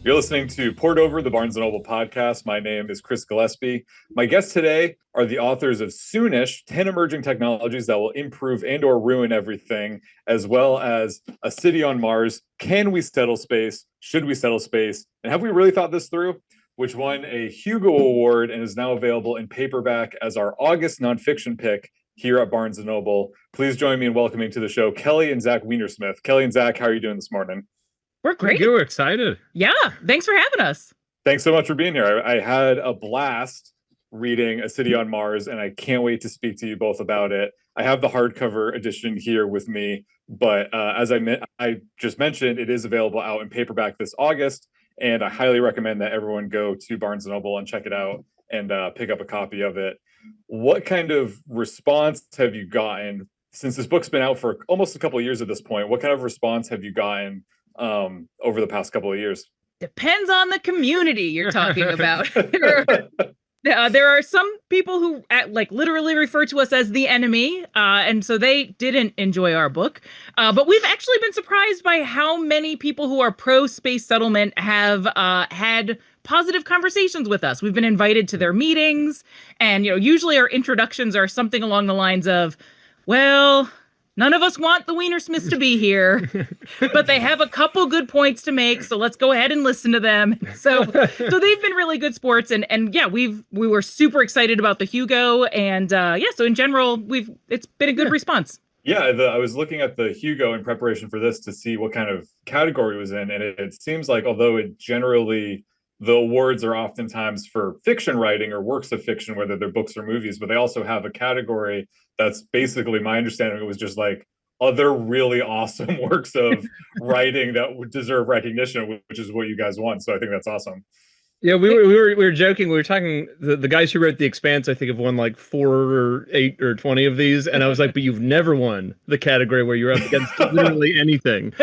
You're listening to Poured Over, the Barnes & Noble podcast. My name is Chris Gillespie. My guests today are the authors of Soonish, 10 Emerging Technologies That Will Improve and or Ruin Everything, as well as A City on Mars, Can We Settle Space? Should We Settle Space? And have we really thought this through? Which won a Hugo Award and is now available in paperback as our August nonfiction pick here at Barnes & Noble. Please join me in welcoming to the show Kelly and Zach Weinersmith. Kelly and Zach, how are you doing this morning? We're great. We're excited. Yeah. Thanks for having us. Thanks so much for being here. I had a blast reading A City on Mars, and I can't wait to speak to you both about it. I have the hardcover edition here with me, but as I just mentioned, it is available out in paperback this August, and I highly recommend that everyone go to Barnes & Noble and check it out and pick up a copy of it. What kind of response have you gotten since this book's been out for almost a couple of years at this point? What kind of response have you gotten over the past couple of years? Depends on the community you're talking about. There are some people who literally refer to us as the enemy, and so they didn't enjoy our book. But we've actually been surprised by how many people who are pro-space settlement have had positive conversations with us. We've been invited to their meetings, and usually our introductions are something along the lines of, well, none of us want the Weinersmiths to be here, but they have a couple good points to make, so let's go ahead and listen to them. So they've been really good sports, and yeah, we were super excited about the Hugo, and so in general, it's been a good response. Yeah, I was looking at the Hugo in preparation for this to see what kind of category it was in, and it seems like although it generally the awards are oftentimes for fiction writing or works of fiction, whether they're books or movies, but they also have a category that's basically, my understanding, it was just like other really awesome works of writing that would deserve recognition, which is what you guys won. So I think that's awesome. Yeah, we were joking. We were talking. The guys who wrote The Expanse, I think, have won like 4 or 8 or 20 of these, and I was like, "But you've never won the category where you're up against literally anything."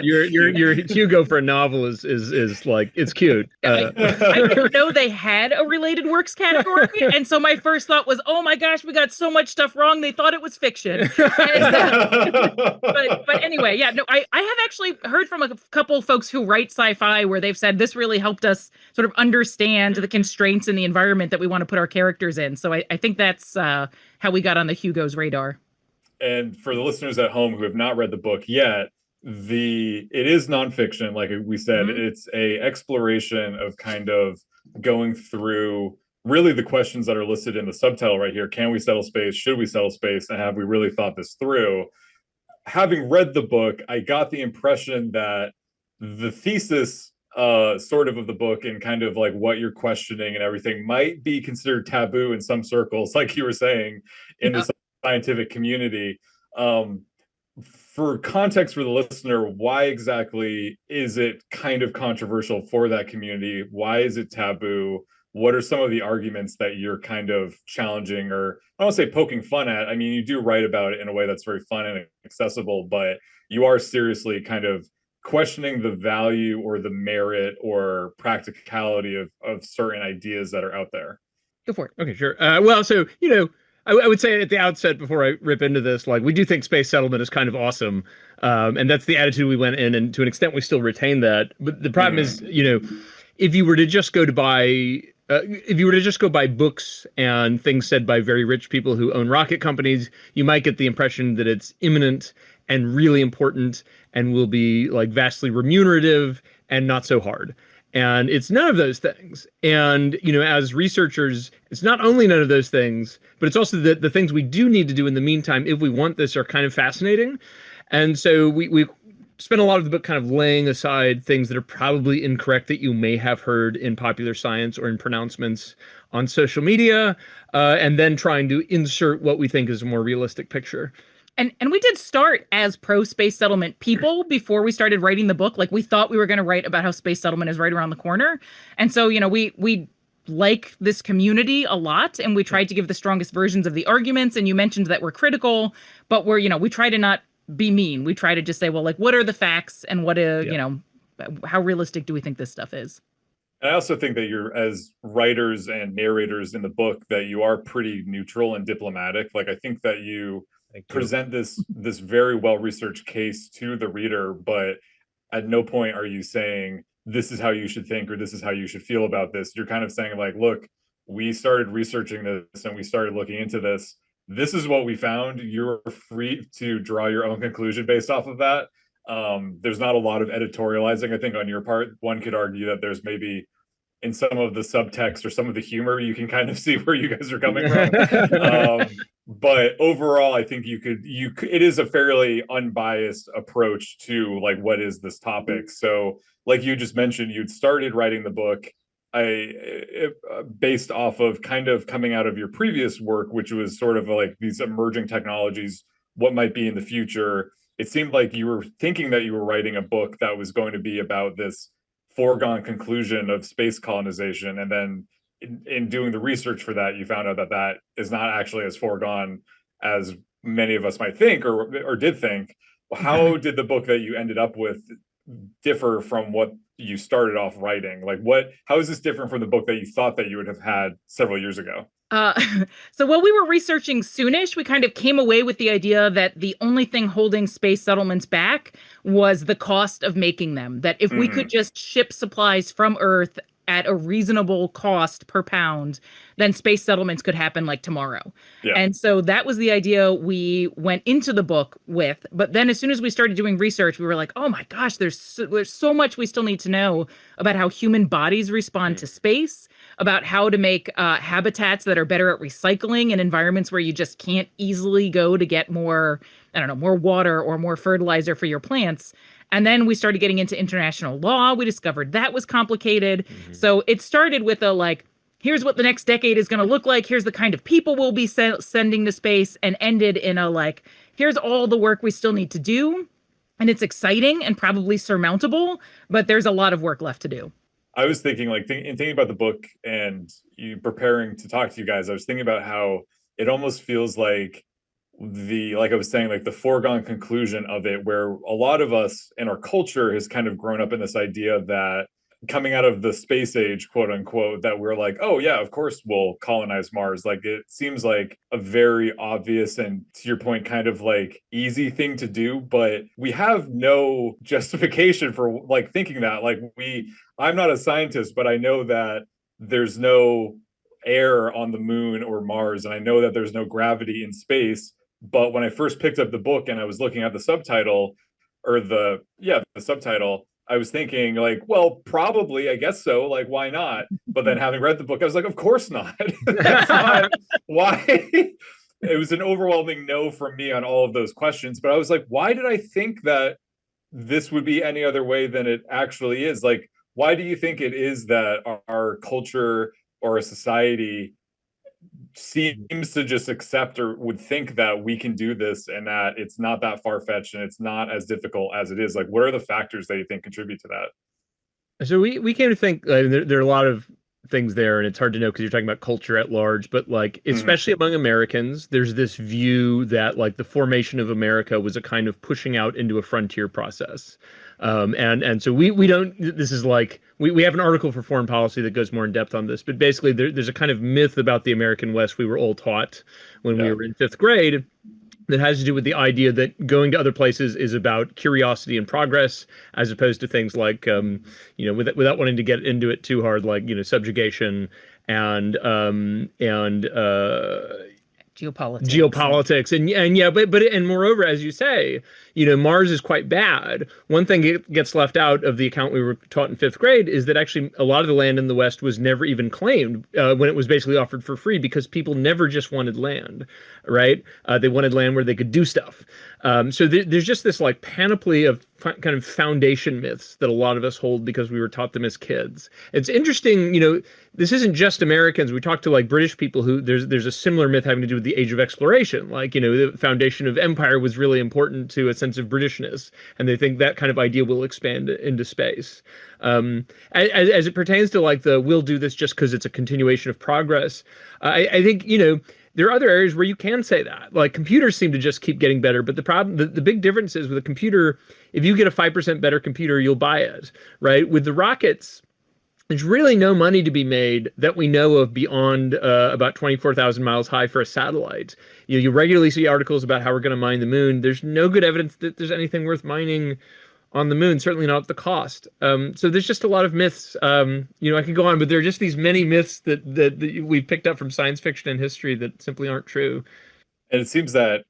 your Hugo for a novel is like, it's cute. I didn't know they had a related works category, and so my first thought was, "Oh my gosh, we got so much stuff wrong. They thought it was fiction." But anyway, yeah, no, I have actually heard from a couple folks who write sci-fi where they've said this really helped us sort of understand the constraints in the environment that we want to put our characters in. So I think that's how we got on the Hugo's radar. And for the listeners at home who have not read the book yet, it is nonfiction. Like we said, it's a exploration of kind of going through really the questions that are listed in the subtitle right here. Can we settle space? Should we settle space? And have we really thought this through? Having read the book, I got the impression that the thesis sort of the book and kind of like what you're questioning and everything might be considered taboo in some circles, like you were saying, in the scientific community. For context for the listener, why exactly is it kind of controversial for that community? Why is it taboo? What are some of the arguments that you're kind of challenging, or I don't say poking fun at? I mean, you do write about it in a way that's very fun and accessible, but you are seriously kind of questioning the value or the merit or practicality of certain ideas that are out there. Go for it. Okay, sure. Well, so, I would say at the outset, before I rip into this, like, we do think space settlement is kind of awesome. And that's the attitude we went in, and to an extent we still retain that. But the problem is, if you were to just go buy books and things said by very rich people who own rocket companies, you might get the impression that it's imminent and really important and will be like vastly remunerative and not so hard. And it's none of those things. And, as researchers, it's not only none of those things, but it's also the things we do need to do in the meantime if we want this are kind of fascinating. And so we spent a lot of the book kind of laying aside things that are probably incorrect that you may have heard in popular science or in pronouncements on social media, and then trying to insert what we think is a more realistic picture. And we did start as pro-space settlement people before we started writing the book. Like, we thought we were going to write about how space settlement is right around the corner. And so, we like this community a lot, and we tried to give the strongest versions of the arguments. And you mentioned that we're critical, but we try to not be mean. We try to just say, well, like, what are the facts, and how realistic do we think this stuff is? I also think that you're, as writers and narrators in the book, that you are pretty neutral and diplomatic. Like, I think that you present this very well-researched case to the reader, but at no point are you saying this is how you should think, or this is how you should feel about this. You're kind of saying like, look, we started researching this and we started looking into this. This is what we found. You're free to draw your own conclusion based off of that. There's not a lot of editorializing, I think, on your part. One could argue that there's maybe in some of the subtext or some of the humor, you can kind of see where you guys are coming from. But overall, I think it is a fairly unbiased approach to like, what is this topic? So like you just mentioned, you'd started writing the book based off of kind of coming out of your previous work, which was sort of like these emerging technologies, what might be in the future. It seemed like you were thinking that you were writing a book that was going to be about this foregone conclusion of space colonization. And then in doing the research for that, you found out that that is not actually as foregone as many of us might think or did think. How did the book that you ended up with differ from what you started off writing? Like how is this different from the book that you thought that you would have had several years ago? So while we were researching Soonish, we kind of came away with the idea that the only thing holding space settlements back was the cost of making them. That if we could just ship supplies from Earth at a reasonable cost per pound, then space settlements could happen like tomorrow. Yeah. And so that was the idea we went into the book with. But then as soon as we started doing research, we were like, oh my gosh, there's so much we still need to know about how human bodies respond to space, about how to make habitats that are better at recycling in environments where you just can't easily go to get more, more water or more fertilizer for your plants. And then we started getting into international law. We discovered that was complicated. So it started with here's what the next decade is going to look like. Here's the kind of people we'll be sending to space, and ended in here's all the work we still need to do. And it's exciting and probably surmountable, but there's a lot of work left to do. I was thinking in thinking about the book and you preparing to talk to you guys, I was thinking about how it almost feels like like I was saying, like the foregone conclusion of it, where a lot of us in our culture has kind of grown up in this idea that coming out of the space age, quote unquote, that we're like, oh yeah, of course we'll colonize Mars. Like it seems like a very obvious and, to your point, kind of like easy thing to do, but we have no justification for like thinking that. I'm not a scientist, but I know that there's no air on the moon or Mars, and I know that there's no gravity in space. But when I first picked up the book and I was looking at the subtitle, or the subtitle, I was thinking like, well, probably, I guess so. Like, why not? But then having read the book, I was like, of course not. That's not why. It was an overwhelming no from me on all of those questions. But I was like, why did I think that this would be any other way than it actually is? Like, why do you think it is that our culture or a society seems to just accept or would think that we can do this, and that it's not that far-fetched and it's not as difficult as it is? Like, what are the factors that you think contribute to that? So we came to think there are a lot of things there, and it's hard to know because you're talking about culture at large, but like especially among Americans, there's this view that like the formation of America was a kind of pushing out into a frontier process. And so we don't, this is like, we have an article for Foreign Policy that goes more in depth on this, but basically there's a kind of myth about the American West we were all taught when we were in 5th grade that has to do with the idea that going to other places is about curiosity and progress, as opposed to things like, without wanting to get into it too hard, like, subjugation and geopolitics and moreover, as you say, Mars is quite bad. One thing that gets left out of the account we were taught in 5th grade is that actually a lot of the land in the West was never even claimed when it was basically offered for free, because people never just wanted land, right? They wanted land where they could do stuff. So there's just this like panoply of kind of foundation myths that a lot of us hold because we were taught them as kids. It's interesting, this isn't just Americans. We talked to like British people who there's a similar myth having to do with the age of exploration. Like, the foundation of empire was really important to a sense of Britishness, and they think that kind of idea will expand into space. As it pertains to like we'll do this just because it's a continuation of progress, I think, there are other areas where you can say that. Like computers seem to just keep getting better, but the big difference is with a computer, if you get a 5% better computer, you'll buy it, right? With the rockets, there's really no money to be made that we know of beyond about 24,000 miles high for a satellite. You regularly see articles about how we're going to mine the moon. There's no good evidence that there's anything worth mining on the moon, certainly not at the cost. So there's just a lot of myths. I could go on, but there are just these many myths that we picked up from science fiction and history that simply aren't true. And it seems that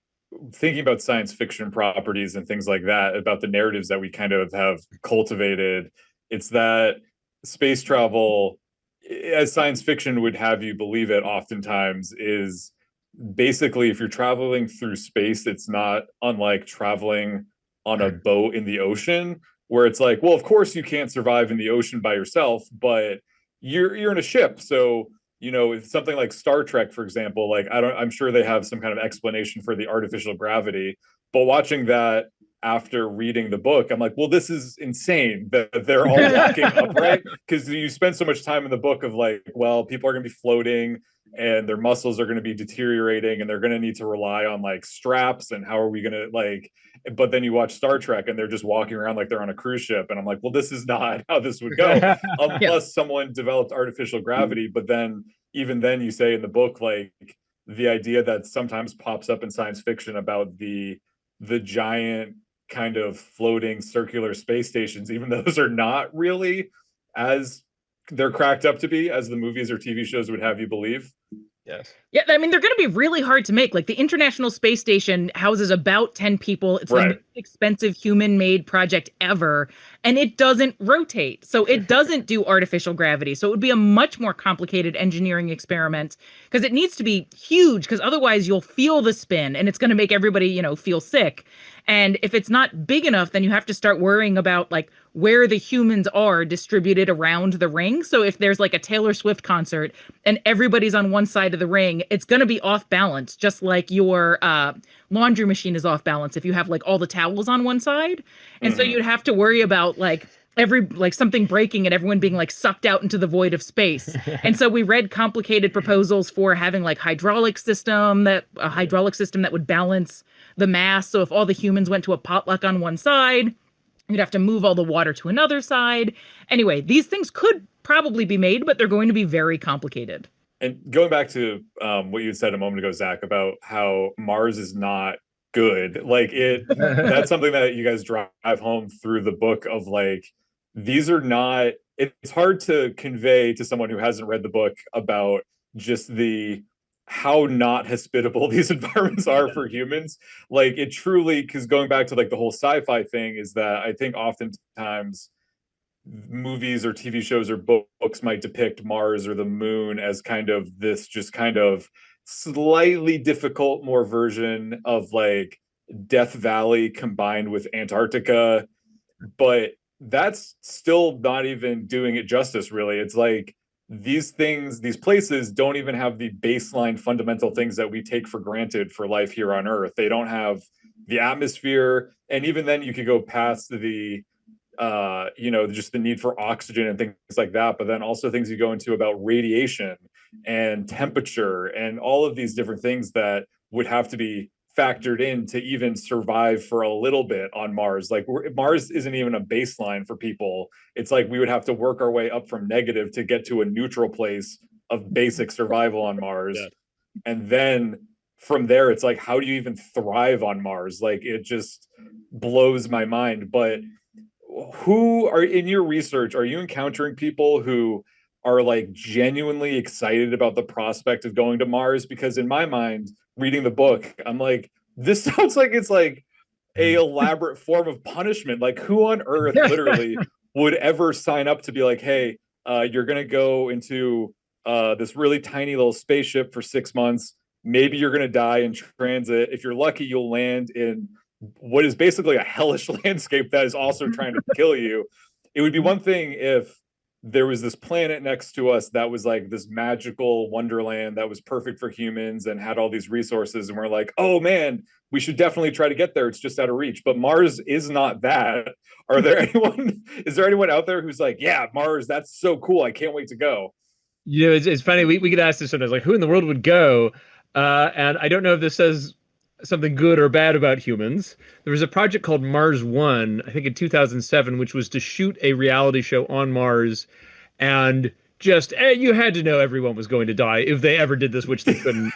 thinking about science fiction properties and things like that, about the narratives that we kind of have cultivated, it's that space travel, as science fiction would have you believe it oftentimes, is basically if you're traveling through space, it's not unlike traveling on a boat in the ocean, where it's like, well, of course you can't survive in the ocean by yourself, but you're in a ship. So, if something like Star Trek, for example, like I'm sure they have some kind of explanation for the artificial gravity, but watching that after reading the book, I'm like, well, this is insane that they're all walking upright, because you spend so much time in the book of like, well, people are going to be floating and their muscles are going to be deteriorating and they're going to need to rely on like straps, and how are we going to like, but then you watch Star Trek and they're just walking around like they're on a cruise ship, and I'm like, well, this is not how this would go unless someone developed artificial gravity. But then even then you say in the book, like, the idea that sometimes pops up in science fiction about the giant kind of floating circular space stations, even those are not really as they're cracked up to be as the movies or TV shows would have you believe. Yes. Yeah, I mean, they're going to be really hard to make. Like, the International Space Station houses about 10 people. It's the most expensive human-made project ever, and it doesn't rotate. So it doesn't do artificial gravity. So it would be a much more complicated engineering experiment, because it needs to be huge, because otherwise you'll feel the spin, and it's going to make everybody, feel sick. And if it's not big enough, then you have to start worrying about, like, where the humans are distributed around the ring. So if there's like a Taylor Swift concert and everybody's on one side of the ring, it's going to be off balance, just like your laundry machine is off balance if you have like all the towels on one side. And so you'd have to worry about like something breaking and everyone being like sucked out into the void of space. And so we read complicated proposals for having like a hydraulic system that would balance the mass. So if all the humans went to a potluck on one side, you'd have to move all the water to another side. Anyway, these things could probably be made, but they're going to be very complicated. And going back to what you said a moment ago, Zach, about how Mars is not good, like that's something that you guys drive home through the book of like, these are not, it's hard to convey to someone who hasn't read the book about just how not hospitable these environments are for humans. Like, it truly, because going back to like the whole sci-fi thing, is that I think oftentimes movies or TV shows or books might depict Mars or the moon as kind of this just kind of slightly difficult more version of like Death Valley combined with Antarctica, but that's still not even doing it justice, really. It's like, these places don't even have the baseline fundamental things that we take for granted for life here on Earth. They don't have the atmosphere. And even then you could go past the, just the need for oxygen and things like that. But then also things you go into about radiation and temperature and all of these different things that would have to be factored in to even survive for a little bit on Mars. Like, Mars isn't even a baseline for people. It's like we would have to work our way up from negative to get to a neutral place of basic survival on Mars. Yeah. And then from there, it's like, how do you even thrive on Mars? Like, it just blows my mind. But who are, in your research, are you encountering people who are like genuinely excited about the prospect of going to Mars? Because in my mind, reading the book, I'm like, this sounds like it's like a elaborate form of punishment. Like, who on earth literally would ever sign up to be like, hey, you're going to go into this really tiny little spaceship for 6 months. Maybe you're going to die in transit. If you're lucky, you'll land in what is basically a hellish landscape that is also trying to kill you. It would be one thing if there was this planet next to us that was like this magical wonderland that was perfect for humans and had all these resources, and we're like, oh man, we should definitely try to get there. It's just out of reach. But Mars is not that. Is there anyone out there who's like, yeah, Mars, that's so cool, I can't wait to go? It's funny, we get asked this sometimes, like, who in the world would go? And I don't know if this says something good or bad about humans. There was a project called Mars One, I think in 2007, which was to shoot a reality show on Mars, and just you had to know everyone was going to die if they ever did this, which they couldn't.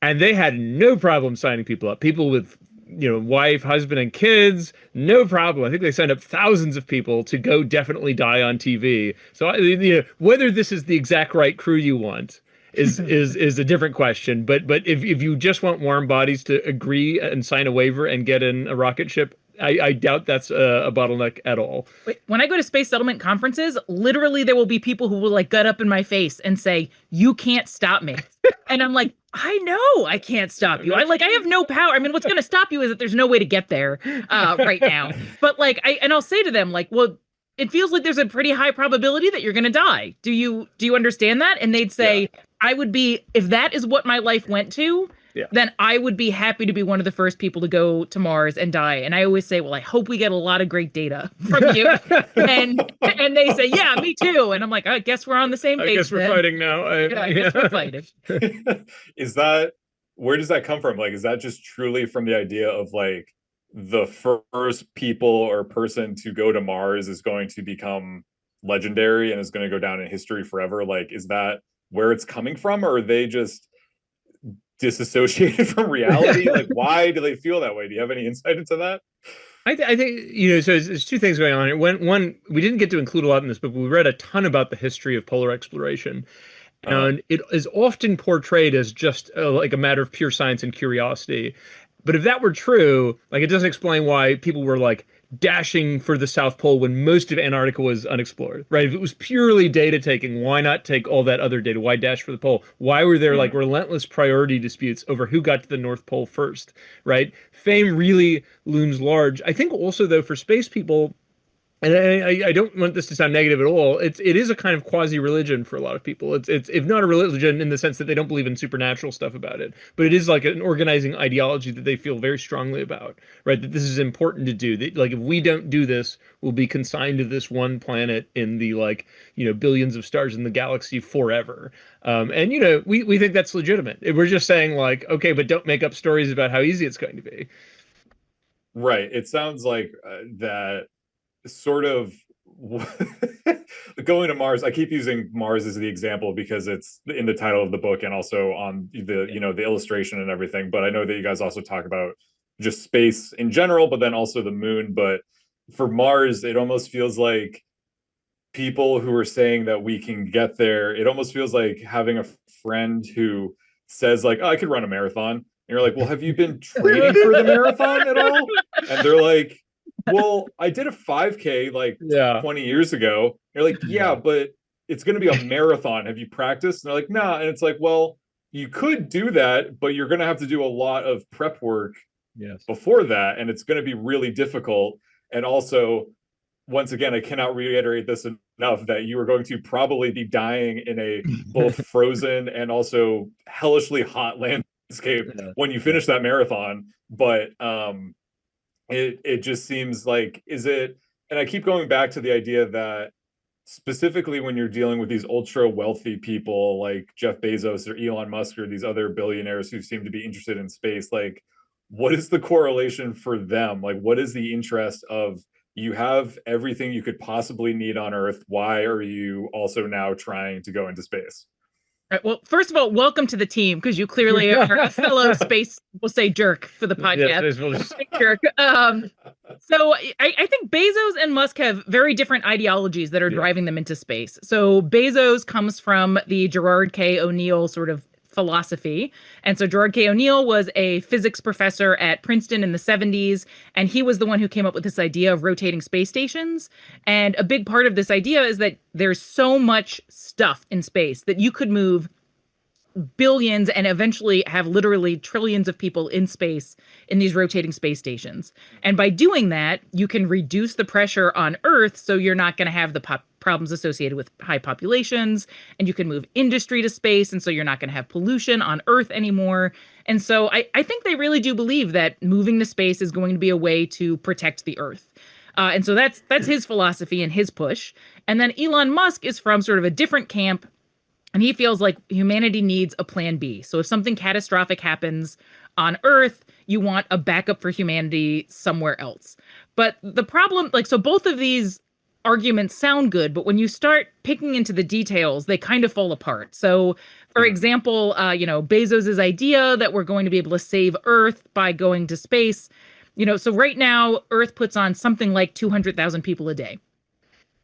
And they had no problem signing people up. People with wife, husband, and kids, no problem. I think they signed up thousands of people to go definitely die on TV. So whether this is the exact right crew you want is a different question. But if you just want warm bodies to agree and sign a waiver and get in a rocket ship, I doubt that's a bottleneck at all. When I go to space settlement conferences, literally there will be people who will like gut up in my face and say, "You can't stop me." And I'm like, I know I can't stop you. I have no power. I mean, what's going to stop you is that there's no way to get there right now. But like, I'll say to them, like, well, it feels like there's a pretty high probability that you're going to die. Do you understand that? And they'd say, I would be, if that is what my life went to, then I would be happy to be one of the first people to go to Mars and die. And I always say, well, I hope we get a lot of great data from you. and they say, yeah, me too. And I'm like, I guess we're on the same page. I guess we're fighting now. I guess we're fighting. Where does that come from? Like, is that just truly from the idea of like the first people or person to go to Mars is going to become legendary and is going to go down in history forever? Like, is that where it's coming from, or are they just disassociated from reality? Like, why do they feel that way? Do you have any insight into that? I think so there's two things going on here. One, we didn't get to include a lot in this, but we read a ton about the history of polar exploration, and it is often portrayed as just like a matter of pure science and curiosity. But if that were true, like, it doesn't explain why people were like dashing for the South Pole when most of Antarctica was unexplored, right? If it was purely data taking, why not take all that other data? Why dash for the pole? Why were there like relentless priority disputes over who got to the North Pole first, right? Fame really looms large. I think also, though, for space people, and I don't want this to sound negative at all, it is a kind of quasi-religion for a lot of people. It's if not a religion in the sense that they don't believe in supernatural stuff about it, but it is like an organizing ideology that they feel very strongly about, right? That this is important to do. That, like, if we don't do this, we'll be consigned to this one planet in the billions of stars in the galaxy forever. And we think that's legitimate. We're just saying, like, okay, but don't make up stories about how easy it's going to be. Right. It sounds like that sort of going to Mars. I keep using Mars as the example because it's in the title of the book and also on the the illustration and everything. But I know that you guys also talk about just space in general, but then also the moon. But for Mars, it almost feels like people who are saying that we can get there, it almost feels like having a friend who says like, oh, I could run a marathon. And you're like, well, have you been training for the marathon at all? And they're like, well, I did a 5K like 20 years ago. You're like, yeah, but it's going to be a marathon. Have you practiced? And they're like, nah. And it's like, well, you could do that, but you're going to have to do a lot of prep work before that. And it's going to be really difficult. And also, once again, I cannot reiterate this enough that you are going to probably be dying in a both frozen and also hellishly hot landscape when you finish that marathon. But it just seems like, is it, and I keep going back to the idea that specifically when you're dealing with these ultra wealthy people like Jeff Bezos or Elon Musk or these other billionaires who seem to be interested in space, like, what is the correlation for them? Like, what is the interest of, you have everything you could possibly need on Earth, why are you also now trying to go into space? Right, well, first of all, welcome to the team, because you clearly are a fellow space, we'll say, jerk for the podcast. Jerk. So I think Bezos and Musk have very different ideologies that are driving them into space. So Bezos comes from the Gerard K. O'Neill sort of philosophy. And so Gerard K. O'Neill was a physics professor at Princeton in the 70s, and he was the one who came up with this idea of rotating space stations. And a big part of this idea is that there's so much stuff in space that you could move billions and eventually have literally trillions of people in space in these rotating space stations. And by doing that, you can reduce the pressure on Earth, so you're not going to have the problems associated with high populations, and you can move industry to space, and so you're not going to have pollution on Earth anymore. And so I think they really do believe that moving to space is going to be a way to protect the Earth. And so that's his philosophy and his push. And then Elon Musk is from sort of a different camp, and he feels like humanity needs a plan B. So if something catastrophic happens on Earth, you want a backup for humanity somewhere else. But the problem, like, so both of these arguments sound good, but when you start picking into the details, they kind of fall apart. So, for example, Bezos's idea that we're going to be able to save Earth by going to space. So right now, Earth puts on something like 200,000 people a day.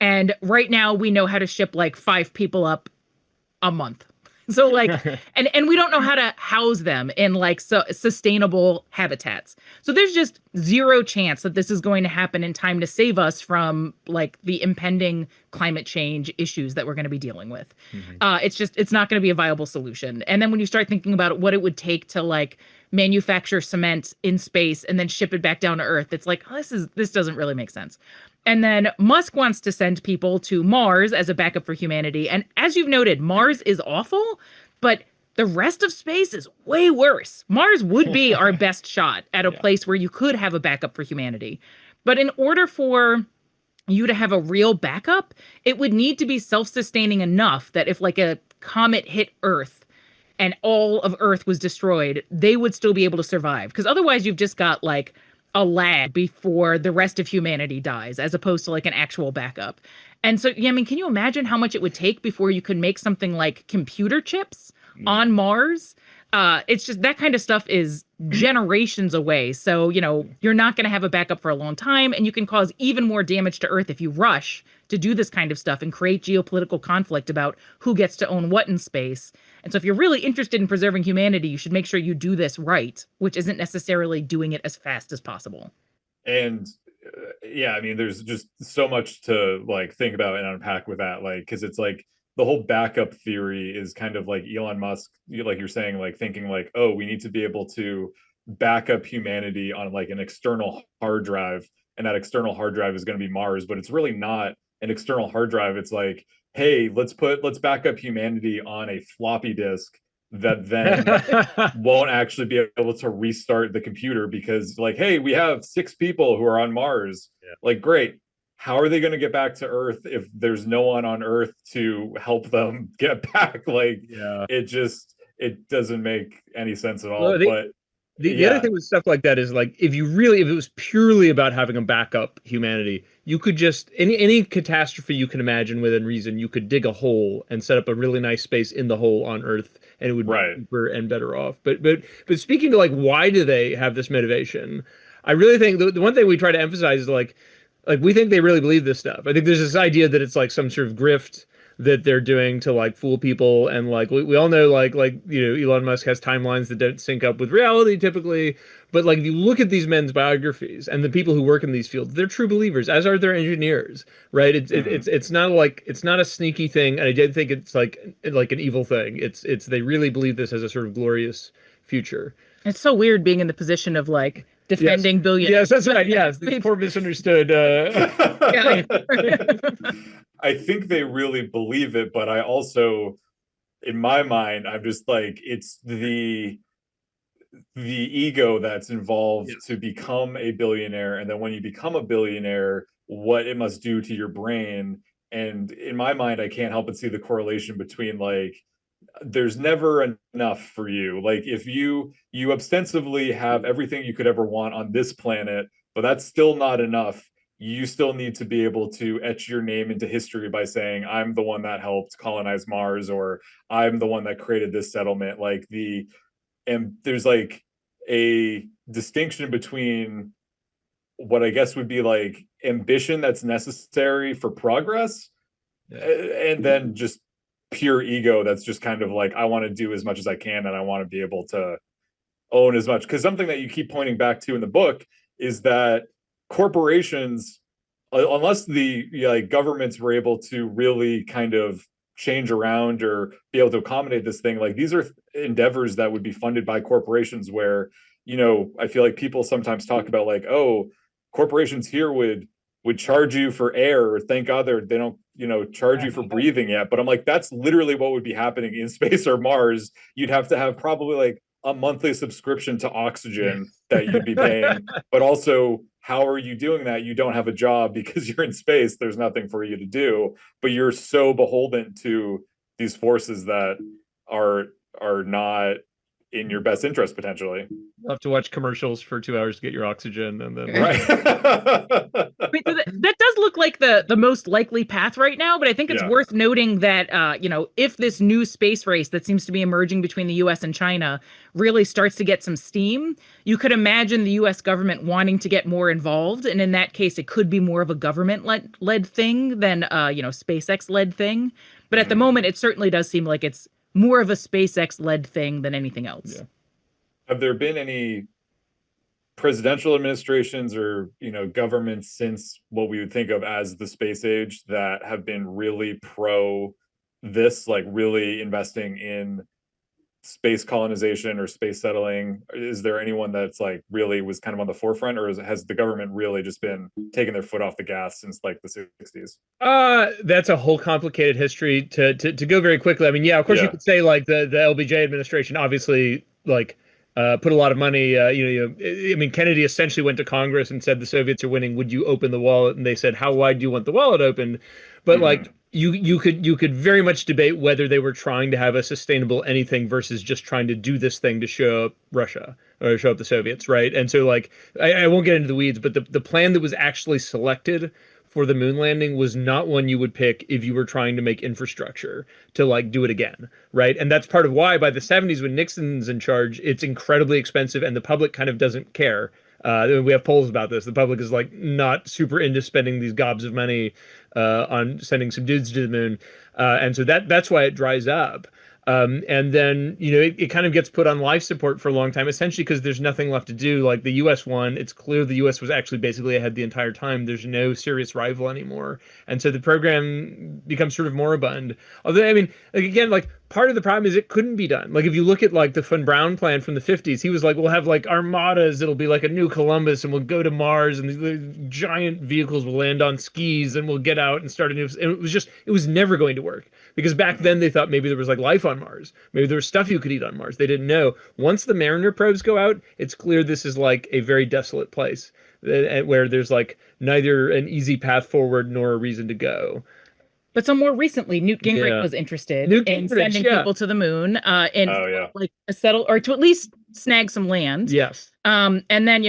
And right now, we know how to ship like 5 people up a month. So like, and we don't know how to house them in like sustainable habitats. So there's just zero chance that this is going to happen in time to save us from like the impending climate change issues that we're going to be dealing with. It's not going to be a viable solution. And then when you start thinking about what it would take to like manufacture cement in space and then ship it back down to Earth, it's like, oh, this doesn't really make sense. And then Musk wants to send people to Mars as a backup for humanity. And as you've noted, Mars is awful, but the rest of space is way worse. Mars would be our best shot at a place where you could have a backup for humanity. But in order for you to have a real backup, it would need to be self-sustaining enough that if like a comet hit Earth and all of Earth was destroyed, they would still be able to survive. Because otherwise you've just got like a lag before the rest of humanity dies, as opposed to like an actual backup. And so, yeah, I mean, can you imagine how much it would take before you could make something like computer chips on Mars? It's just that kind of stuff is generations away. So, you're not going to have a backup for a long time, and you can cause even more damage to Earth if you rush to do this kind of stuff and create geopolitical conflict about who gets to own what in space. And so if you're really interested in preserving humanity, you should make sure you do this right, which isn't necessarily doing it as fast as possible. And I mean, there's just so much to like think about and unpack with that, like, because it's like the whole backup theory is kind of like Elon Musk, like you're saying, like thinking like, oh, we need to be able to back up humanity on like an external hard drive, and that external hard drive is going to be Mars, but it's really not an external hard drive. It's like, hey, let's back up humanity on a floppy disk that then won't actually be able to restart the computer because like, hey, we have 6 people who are on Mars. Like, great. How are they going to get back to Earth if there's no one on Earth to help them get back? Like, it doesn't make any sense at all. But the other thing with stuff like that is like, if it was purely about having a backup humanity, you could just, any catastrophe you can imagine within reason, you could dig a hole and set up a really nice space in the hole on Earth, and it would be cheaper and better off. But speaking to like, why do they have this motivation? I really think the one thing we try to emphasize is like we think they really believe this stuff. I think there's this idea that it's like some sort of grift that they're doing to like fool people, and like we all know like Elon Musk has timelines that don't sync up with reality typically, but like if you look at these men's biographies and the people who work in these fields, they're true believers, as are their engineers, right? It's not like, it's not a sneaky thing, and I don't think it's like an evil thing. It's they really believe this as a sort of glorious future. It's so weird being in the position of like defending billionaires. Yes, that's right. Yes, the poor misunderstood. I think they really believe it, but I also, in my mind, I'm just like, it's the ego that's involved to become a billionaire, and then when you become a billionaire, what it must do to your brain. And in my mind, I can't help but see the correlation between like, there's never enough for you. Like if you ostensibly have everything you could ever want on this planet, but that's still not enough. You still need to be able to etch your name into history by saying, I'm the one that helped colonize Mars, or I'm the one that created this settlement. And there's like a distinction between what I guess would be like ambition that's necessary for progress, and then just pure ego that's just kind of like, I want to do as much as I can and I want to be able to own as much. Because something that you keep pointing back to in the book is that corporations, unless the governments were able to really kind of change around or be able to accommodate this thing, like these are endeavors that would be funded by corporations where, I feel like people sometimes talk about like, oh, corporations here would charge you for air, or thank God they don't charge you for breathing yet. But I'm like, that's literally what would be happening in space or Mars. You'd have to have probably like a monthly subscription to oxygen that you'd be paying. But also, how are you doing that? You don't have a job because you're in space. There's nothing for you to do, but you're so beholden to these forces that are not in your best interest potentially. You'll have to watch commercials for 2 hours to get your oxygen, and then Right. Wait, so that does look like the most likely path right now, but I think it's worth noting that if this new space race that seems to be emerging between the US and China really starts to get some steam, you could imagine the US government wanting to get more involved, and in that case it could be more of a government led thing than SpaceX led thing. But at the moment it certainly does seem like it's more of a SpaceX led thing than anything else. Yeah. Have there been any presidential administrations or governments since what we would think of as the space age that have been really pro this, like really investing in space colonization or space settling? Is there anyone that's like really was kind of on the forefront, or has the government really just been taking their foot off the gas since like the 60s? That's a whole complicated history to go very quickly. I mean, of course you could say like the LBJ administration obviously like put a lot of money. I mean, Kennedy essentially went to Congress and said the Soviets are winning. Would you open the wallet? And they said, how wide do you want the wallet opened? But like you could very much debate whether they were trying to have a sustainable anything versus just trying to do this thing to show up Russia or show up the Soviets, right? And so like I won't get into the weeds, but the plan that was actually selected for the moon landing was not one you would pick if you were trying to make infrastructure to like do it again, right? And that's part of why by the 70s when Nixon's in charge, it's incredibly expensive and the public kind of doesn't care. We have polls about this. The public is like not super into spending these gobs of money on sending some dudes to the moon. And so that's why it dries up. And then, it kind of gets put on life support for a long time, essentially because there's nothing left to do. Like the U.S. won. It's clear the U.S. was actually basically ahead the entire time. There's no serious rival anymore. And so the program becomes sort of moribund. Although, I mean, like, again, like part of the problem is it couldn't be done. Like if you look at like the von Braun plan from the 50s, he was like, we'll have like armadas. It'll be like a new Columbus and we'll go to Mars and the giant vehicles will land on skis and we'll get out and start a new. And it was never going to work. Because back then they thought maybe there was like life on Mars. Maybe there was stuff you could eat on Mars. They didn't know. Once the Mariner probes go out, it's clear this is like a very desolate place where there's like neither an easy path forward nor a reason to go. But so more recently, Newt Gingrich was interested in sending people to the moon like settle or to at least snag some land. Yes. And then,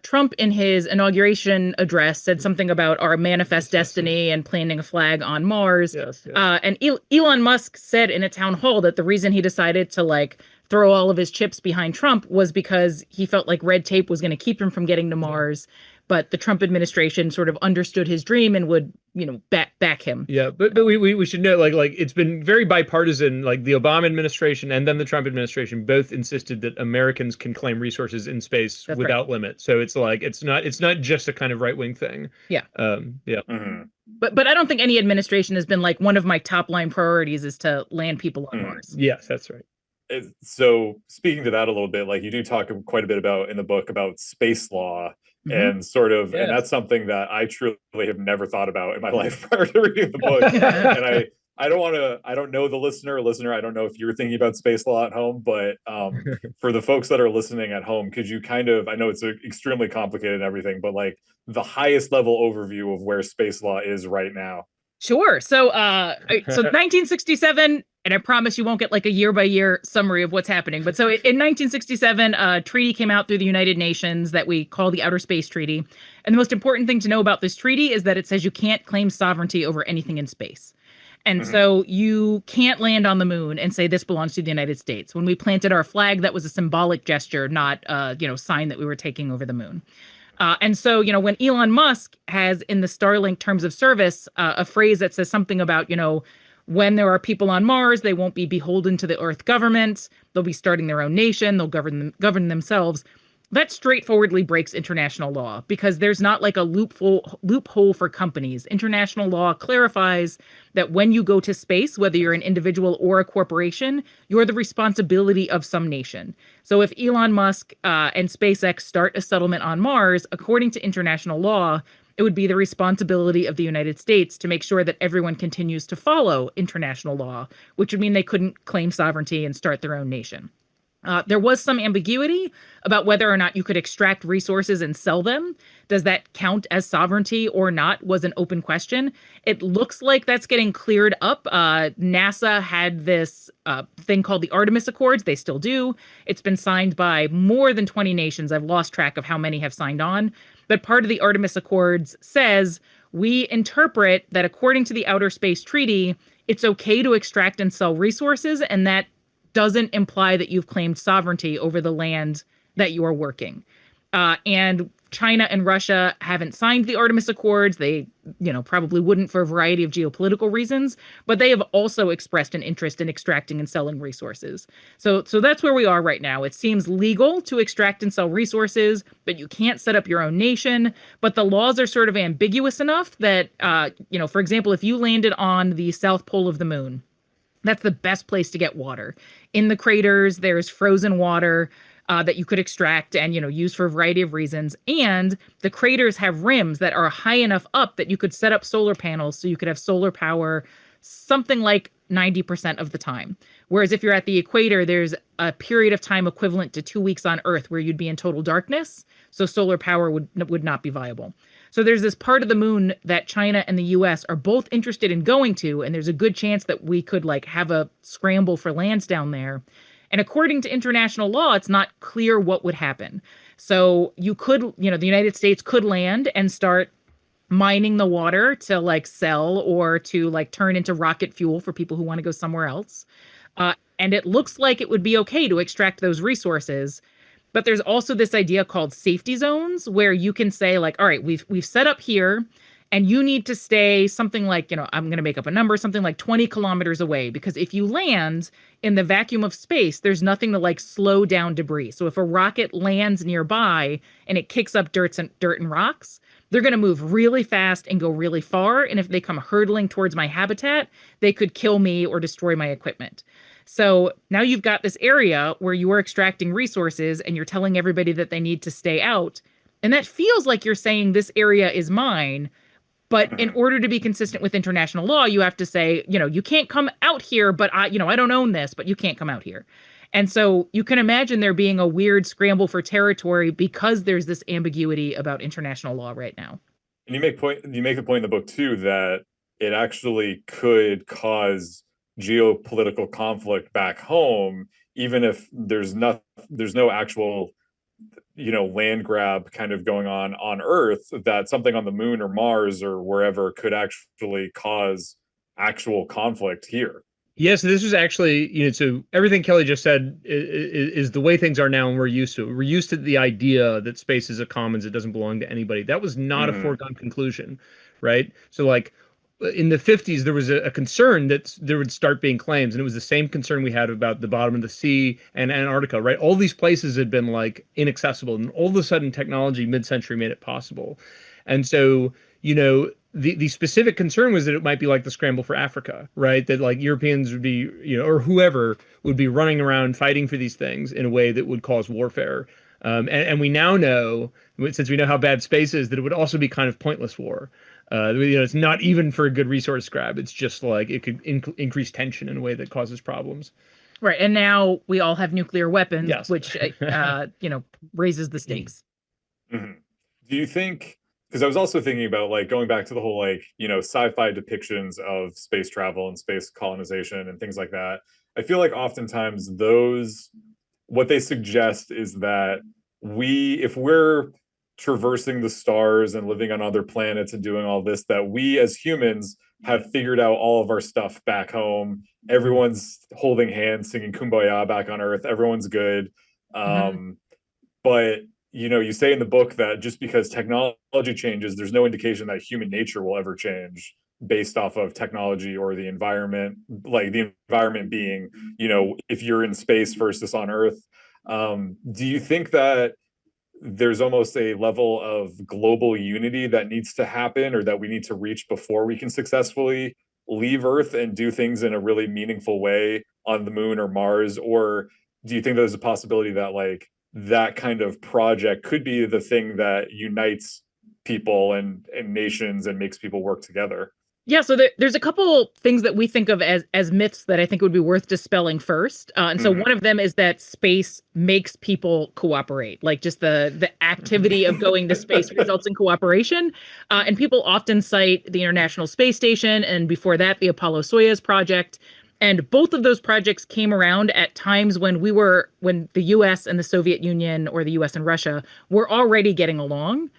Trump in his inauguration address said something about our manifest destiny and planting a flag on Mars. Yes. And Elon Musk said in a town hall that the reason he decided to like throw all of his chips behind Trump was because he felt like red tape was going to keep him from getting to Mars. But the Trump administration sort of understood his dream and would, back him. Yeah, but we should know like it's been very bipartisan. Like the Obama administration and then the Trump administration both insisted that Americans can claim resources in space without limit. So it's like it's not just a kind of right wing thing. Yeah. Mm-hmm. But I don't think any administration has been like one of my top line priorities is to land people on Mars. Yes, that's right. So speaking to that a little bit, like you do talk quite a bit about in the book about space law. And sort of, and that's something that I truly have never thought about in my life prior to reading the book. And I don't know the listener, I don't know if you're thinking about space law at home, but for the folks that are listening at home, could you kind of, I know it's extremely complicated and everything, but like the highest level overview of where space law is right now? Sure. So 1967, and I promise you won't get like a year by year summary of what's happening. But so in 1967, a treaty came out through the United Nations that we call the Outer Space Treaty. And the most important thing to know about this treaty is that it says you can't claim sovereignty over anything in space. And so you can't land on the moon and say this belongs to the United States. When we planted our flag, that was a symbolic gesture, not sign that we were taking over the moon. And so, when Elon Musk has in the Starlink terms of service a phrase that says something about, when there are people on Mars, they won't be beholden to the Earth government. They'll be starting their own nation. They'll govern themselves. That straightforwardly breaks international law because there's not like a loophole for companies. International law clarifies that when you go to space, whether you're an individual or a corporation, you're the responsibility of some nation. So if Elon Musk and SpaceX start a settlement on Mars, according to international law, it would be the responsibility of the United States to make sure that everyone continues to follow international law, which would mean they couldn't claim sovereignty and start their own nation. There was some ambiguity about whether or not you could extract resources and sell them. Does that count as sovereignty or not was an open question. It looks like that's getting cleared up. NASA had this thing called the Artemis Accords. They still do. It's been signed by more than 20 nations. I've lost track of how many have signed on. But part of the Artemis Accords says we interpret that according to the Outer Space Treaty, it's okay to extract and sell resources, and that doesn't imply that you've claimed sovereignty over the land that you are working. And China and Russia haven't signed the Artemis Accords. They, probably wouldn't for a variety of geopolitical reasons, but they have also expressed an interest in extracting and selling resources. So that's where we are right now. It seems legal to extract and sell resources, but you can't set up your own nation. But the laws are sort of ambiguous enough that, for example, if you landed on the South Pole of the moon, that's the best place to get water. In the craters, there's frozen water that you could extract and, use for a variety of reasons. And the craters have rims that are high enough up that you could set up solar panels so you could have solar power something like 90% of the time. Whereas if you're at the equator, there's a period of time equivalent to 2 weeks on Earth where you'd be in total darkness. So solar power would not be viable. So there's this part of the moon that China and the US are both interested in going to, and there's a good chance that we could have a scramble for lands down there. And according to international law, it's not clear what would happen. So you could, the United States could land and start mining the water to sell or to turn into rocket fuel for people who want to go somewhere else. And it looks like it would be okay to extract those resources. But there's also this idea called safety zones where you can say all right, we've set up here and you need to stay something I'm going to make up a number, something like 20 kilometers away, because if you land in the vacuum of space, there's nothing to slow down debris. So if a rocket lands nearby and it kicks up dirt and rocks, they're going to move really fast and go really far. And if they come hurtling towards my habitat, they could kill me or destroy my equipment. So now you've got this area where you are extracting resources and you're telling everybody that they need to stay out. And that feels like you're saying this area is mine. But in order to be consistent with international law, you have to say, you can't come out here, but I don't own this, but you can't come out here. And so you can imagine there being a weird scramble for territory because there's this ambiguity about international law right now. And you make the point in the book too that it actually could cause geopolitical conflict back home, even if there's no actual land grab kind of going on Earth, that something on the moon or Mars or wherever could actually cause actual conflict here. Yes, this is actually, so everything Kelly just said is the way things are now, and we're used to it. We're used to the idea that space is a commons, it doesn't belong to anybody. That was not a foregone conclusion, right? So in the 50s, there was a concern that there would start being claims, and it was the same concern we had about the bottom of the sea and Antarctica, right? All these places had been inaccessible, and all of a sudden technology mid-century made it possible. And so, the specific concern was that it might be like the scramble for Africa, right? That Europeans would be, or whoever would be running around fighting for these things in a way that would cause warfare. And we now know, since we know how bad space is, that it would also be kind of pointless war. It's not even for a good resource grab. It's just it could increase tension in a way that causes problems. Right. And now we all have nuclear weapons, yes. which, raises the stakes. Mm-hmm. Do you think, because I was also thinking about going back to the whole sci-fi depictions of space travel and space colonization and things like that, I feel like oftentimes what they suggest is that if we're traversing the stars and living on other planets and doing all this, that we as humans have figured out all of our stuff back home. Everyone's holding hands, singing Kumbaya back on Earth. Everyone's good. But you say in the book that just because technology changes, there's no indication that human nature will ever change based off of technology or the environment, the environment being, if you're in space versus on Earth. Do you think that there's almost a level of global unity that needs to happen or that we need to reach before we can successfully leave Earth and do things in a really meaningful way on the moon or Mars? Or do you think there's a possibility that that kind of project could be the thing that unites people and nations and makes people work together? Yeah, so there's a couple things that we think of as myths that I think would be worth dispelling first. And so one of them is that space makes people cooperate. Like just the activity of going to space results in cooperation. And people often cite the International Space Station and before that the Apollo-Soyuz project. And both of those projects came around at times when when the US and the Soviet Union or the US and Russia were already getting along.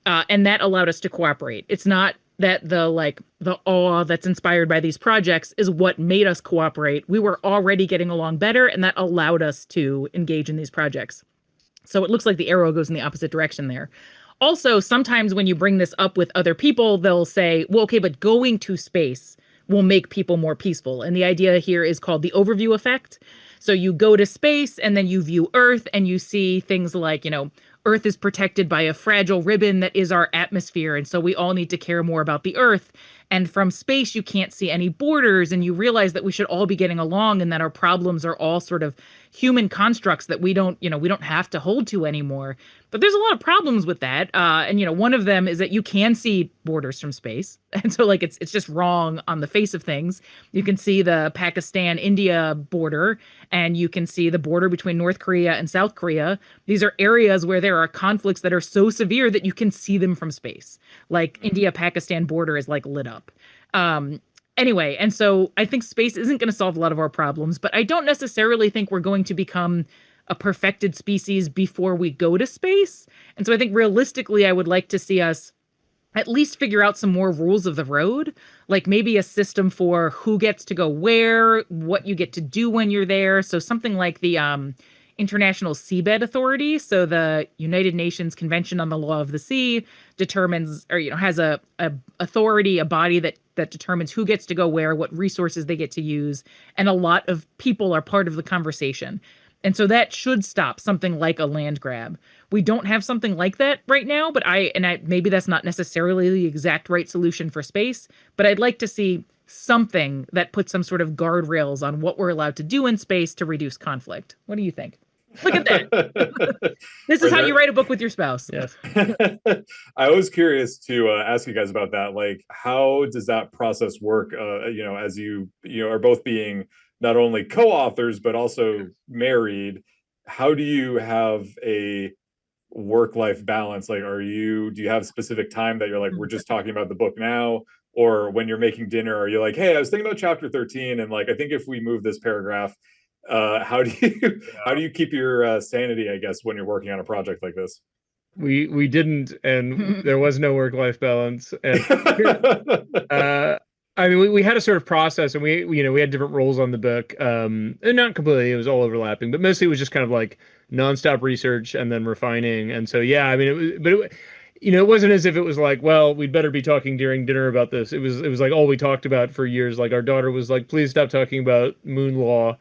And that allowed us to cooperate. It's not that the awe that's inspired by these projects is what made us cooperate. We were already getting along better, and that allowed us to engage in these projects. So it looks like the arrow goes in the opposite direction there. Also, sometimes when you bring this up with other people, they'll say, well, okay, but going to space will make people more peaceful. And the idea here is called the overview effect. So you go to space and then you view Earth and you see things like, Earth is protected by a fragile ribbon that is our atmosphere. And so we all need to care more about the Earth. And from space, you can't see any borders. And you realize that we should all be getting along and that our problems are all sort of human constructs that we don't have to hold to anymore. But there's a lot of problems with that. And one of them is that you can see borders from space. And so it's just wrong on the face of things. You can see the Pakistan-India border, and you can see the border between North Korea and South Korea. These are areas where there are conflicts that are so severe that you can see them from space. Like India-Pakistan border is lit up. Anyway, and so I think space isn't going to solve a lot of our problems, but I don't necessarily think we're going to become a perfected species before we go to space. And so I think realistically, I would like to see us at least figure out some more rules of the road, like maybe a system for who gets to go where, what you get to do when you're there. So something like the International Seabed Authority. So the United Nations Convention on the Law of the Sea determines, or has a authority, a body that determines who gets to go where, what resources they get to use, and a lot of people are part of the conversation. And so that should stop something like a land grab. We don't have something like that right now, but maybe that's not necessarily the exact right solution for space, but I'd like to see something that puts some sort of guardrails on what we're allowed to do in space to reduce conflict. What do you think? Look at that. This is how you write a book with your spouse. Yes. I was curious to ask you guys about that. Like, how does that process work? As you are both being not only co-authors, but also married. How do you have a work-life balance? Like, do you have specific time that you're like, we're just talking about the book now? Or when you're making dinner, are you like, hey, I was thinking about chapter 13, and I think if we move this paragraph, how do you keep your sanity, I guess, when you're working on a project like this? We didn't, and there was no work-life balance. And I mean, we had a sort of process, and we had different roles on the book, and not completely, it was all overlapping, but mostly it was just kind of like nonstop research and then refining. And so, yeah, I mean, it wasn't as if it was like, well, we'd better be talking during dinner about this. It was like all we talked about for years. Like our daughter was like, please stop talking about moon law.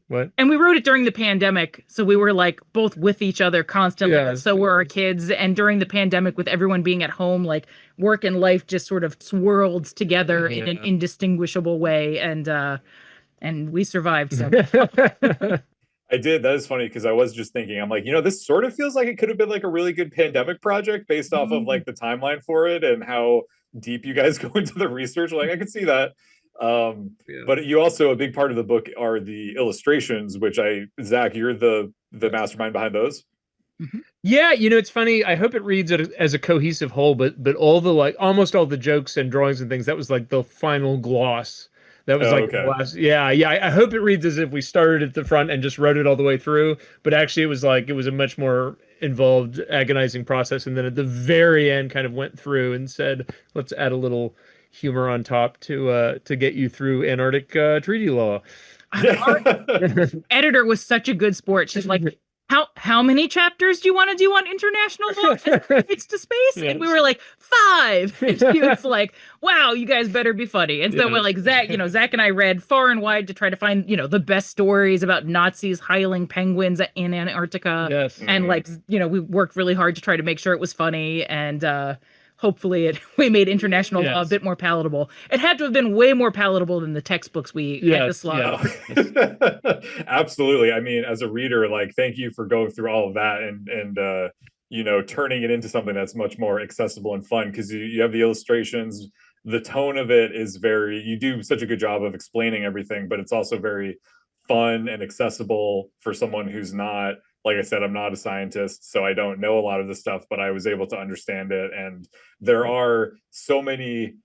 What? And we wrote it during the pandemic, so we were both with each other constantly. Yeah. So were our kids, and during the pandemic, with everyone being at home, work and life just sort of swirled together in an indistinguishable way, and we survived. So. I did. That is funny because I was just thinking, I'm like, this sort of feels like it could have been a really good pandemic project based off of the timeline for it and how deep you guys go into the research. I could see that. But you also, a big part of the book are the illustrations, which Zach, you're the mastermind behind those. Mm-hmm. Yeah, it's funny. I hope it reads as a cohesive whole, but all the almost all the jokes and drawings and things, that was the final gloss. That was okay. The last, yeah. I hope it reads as if we started at the front and just wrote it all the way through. But actually, it was a much more involved, agonizing process. And then at the very end, kind of went through and said, let's add a little humor on top to get you through Antarctic treaty law. Our editor was such a good sport. She's like, how many chapters do you want to do on international law and rights to space? Yes. And we were like, 5. And she was like, wow, you guys better be funny. And so we're Zach and I read far and wide to try to find, the best stories about Nazis hiling penguins in Antarctica. Yes. And we worked really hard to try to make sure it was funny. And hopefully we made international law a bit more palatable. It had to have been way more palatable than the textbooks we had to slog. Yeah. Absolutely. I mean, as a reader, thank you for going through all of that and turning it into something that's much more accessible and fun, because you have the illustrations. The tone of it is you do such a good job of explaining everything, but it's also very fun and accessible for someone who's not, like I said, I'm not a scientist, so I don't know a lot of this stuff, but I was able to understand it. And there are so many,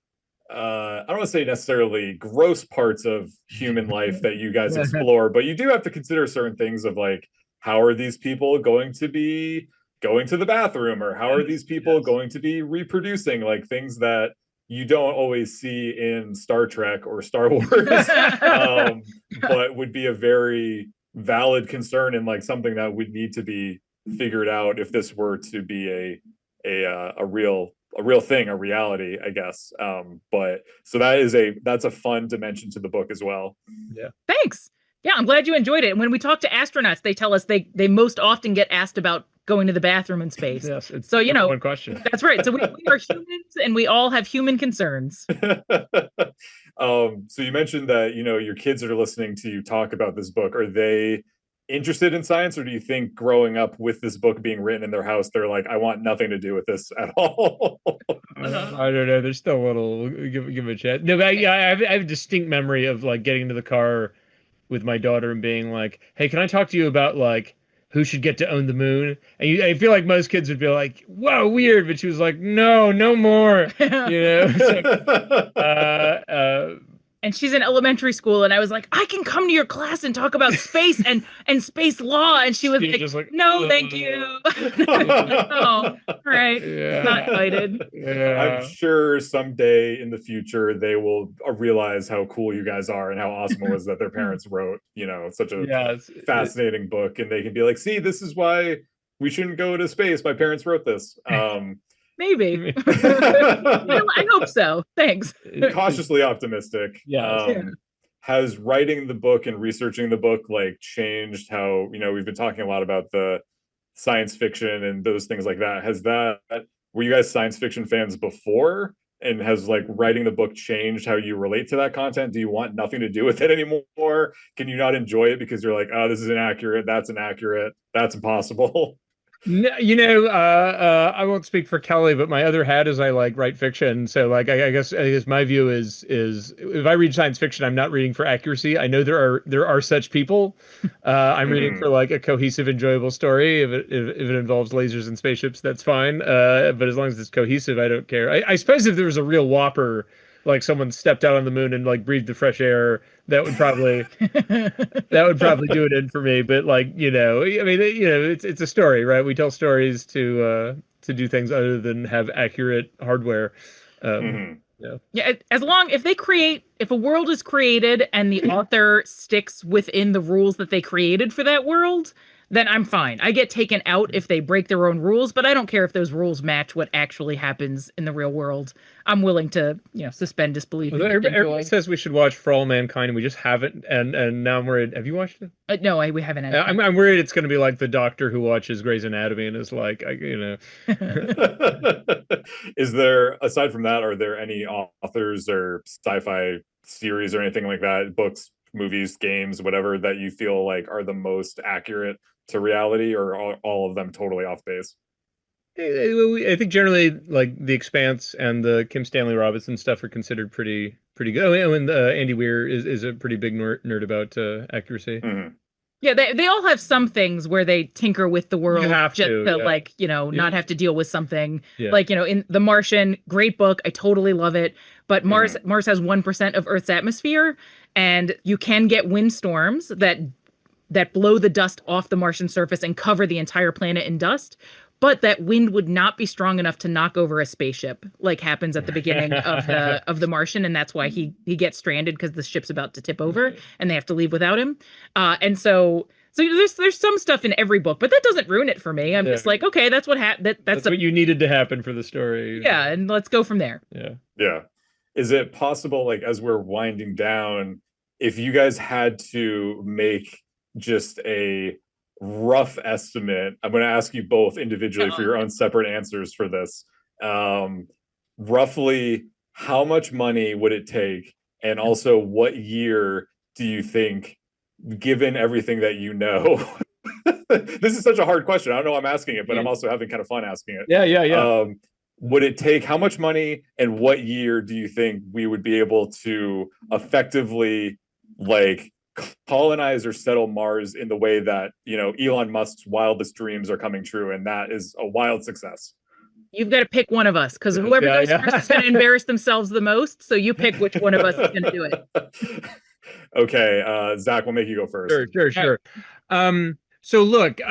I don't want to say necessarily gross parts of human life that you guys explore, but you do have to consider certain things of like, how are these people going to be going to the bathroom, or how are these people going to be reproducing, like things that you don't always see in Star Trek or Star Wars, but would be a very valid concern, and like something that would need to be figured out if this were to be a real thing, a reality, I guess. But so that's a fun dimension to the book as well. Yeah. Thanks. Yeah, I'm glad you enjoyed it. And when we talk to astronauts, they tell us they most often get asked about going to the bathroom in space. Yes, it's so one question. That's right. So we are humans, and we all have human concerns. So you mentioned that your kids are listening to you talk about this book. Are they interested in science, or do you think growing up with this book being written in their house, they're like, I want nothing to do with this at all? I don't know. There's still a little. Give it a chance. No, but yeah, I have a distinct memory of like getting into the car with my daughter and being like, "Hey, can I talk to you about like who should get to own the moon?" And I feel like most kids would be like, "Whoa, weird," but she was like, "No, no more." And she's in elementary school, and I was like, I can come to your class and talk about space and space law. And she was like, no, thank you. Oh, all right. Yeah. Not invited. Yeah. I'm sure someday in the future they will realize how cool you guys are and how awesome it was that their parents wrote, such a fascinating book. And they can be like, see, this is why we shouldn't go to space. My parents wrote this. Maybe. I hope so. Thanks. Cautiously optimistic. Yeah. Has writing the book and researching the book like changed how, we've been talking a lot about the science fiction and those things like that. Were you guys science fiction fans before? And has like writing the book changed how you relate to that content? Do you want nothing to do with it anymore? Can you not enjoy it because you're like, oh, this is inaccurate, that's inaccurate, that's impossible? No, I won't speak for Kelly, but my other hat is I like write fiction. So like I guess my view is if I read science fiction, I'm not reading for accuracy. I know there are such people. I'm reading for like a cohesive, enjoyable story. If it involves lasers and spaceships, that's fine. But as long as it's cohesive, I don't care. I suppose if there was a real whopper, like someone stepped out on the moon and like breathed the fresh air, that would probably do it in for me. But like, I mean, it's a story, right? We tell stories to do things other than have accurate hardware. Yeah. If a world is created and the author sticks within the rules that they created for that world, then I'm fine. I get taken out if they break their own rules, but I don't care if those rules match what actually happens in the real world. I'm willing to, suspend disbelief. Well, everybody says we should watch For All Mankind, and we just haven't. And now I'm worried. Have you watched it? No, we haven't. I'm worried it's going to be like the doctor who watches Grey's Anatomy and is like, Is there, aside from that, are there any authors or sci-fi series or anything like that, books, movies, games, whatever, that you feel like are the most accurate to reality, or all of them totally off base? I think generally like The Expanse and the Kim Stanley Robinson stuff are considered pretty good. And Andy Weir is a pretty big nerd about accuracy. Mm-hmm. Yeah, they all have some things where they tinker with the world like, not have to deal with something. Yeah. Like, in The Martian, great book. I totally love it. But Mars has 1% of Earth's atmosphere, and you can get windstorms that blow the dust off the Martian surface and cover the entire planet in dust. But that wind would not be strong enough to knock over a spaceship, like happens at the beginning of the Martian, and that's why he gets stranded, because the ship's about to tip over and they have to leave without him. And so there's some stuff in every book, but that doesn't ruin it for me. I'm just like, okay, that's what happened. That's what you needed to happen for the story. Yeah, and let's go from there. Yeah. Is it possible, like as we're winding down, if you guys had to make just a rough estimate, I'm going to ask you both individually for your own separate answers for this. Roughly, how much money would it take? And also, what year do you think, given everything that this is such a hard question. I don't know why I'm asking it, but I'm also having kind of fun asking it. Yeah. Would it take, how much money and what year do you think we would be able to effectively like colonize or settle Mars in the way that, you know, Elon Musk's wildest dreams are coming true, and that is a wild success? You've got to pick one of us, because whoever goes first is going to embarrass themselves the most. So you pick which one of us is going to do it. Okay, Zach, we'll make you go first. Sure. So look, you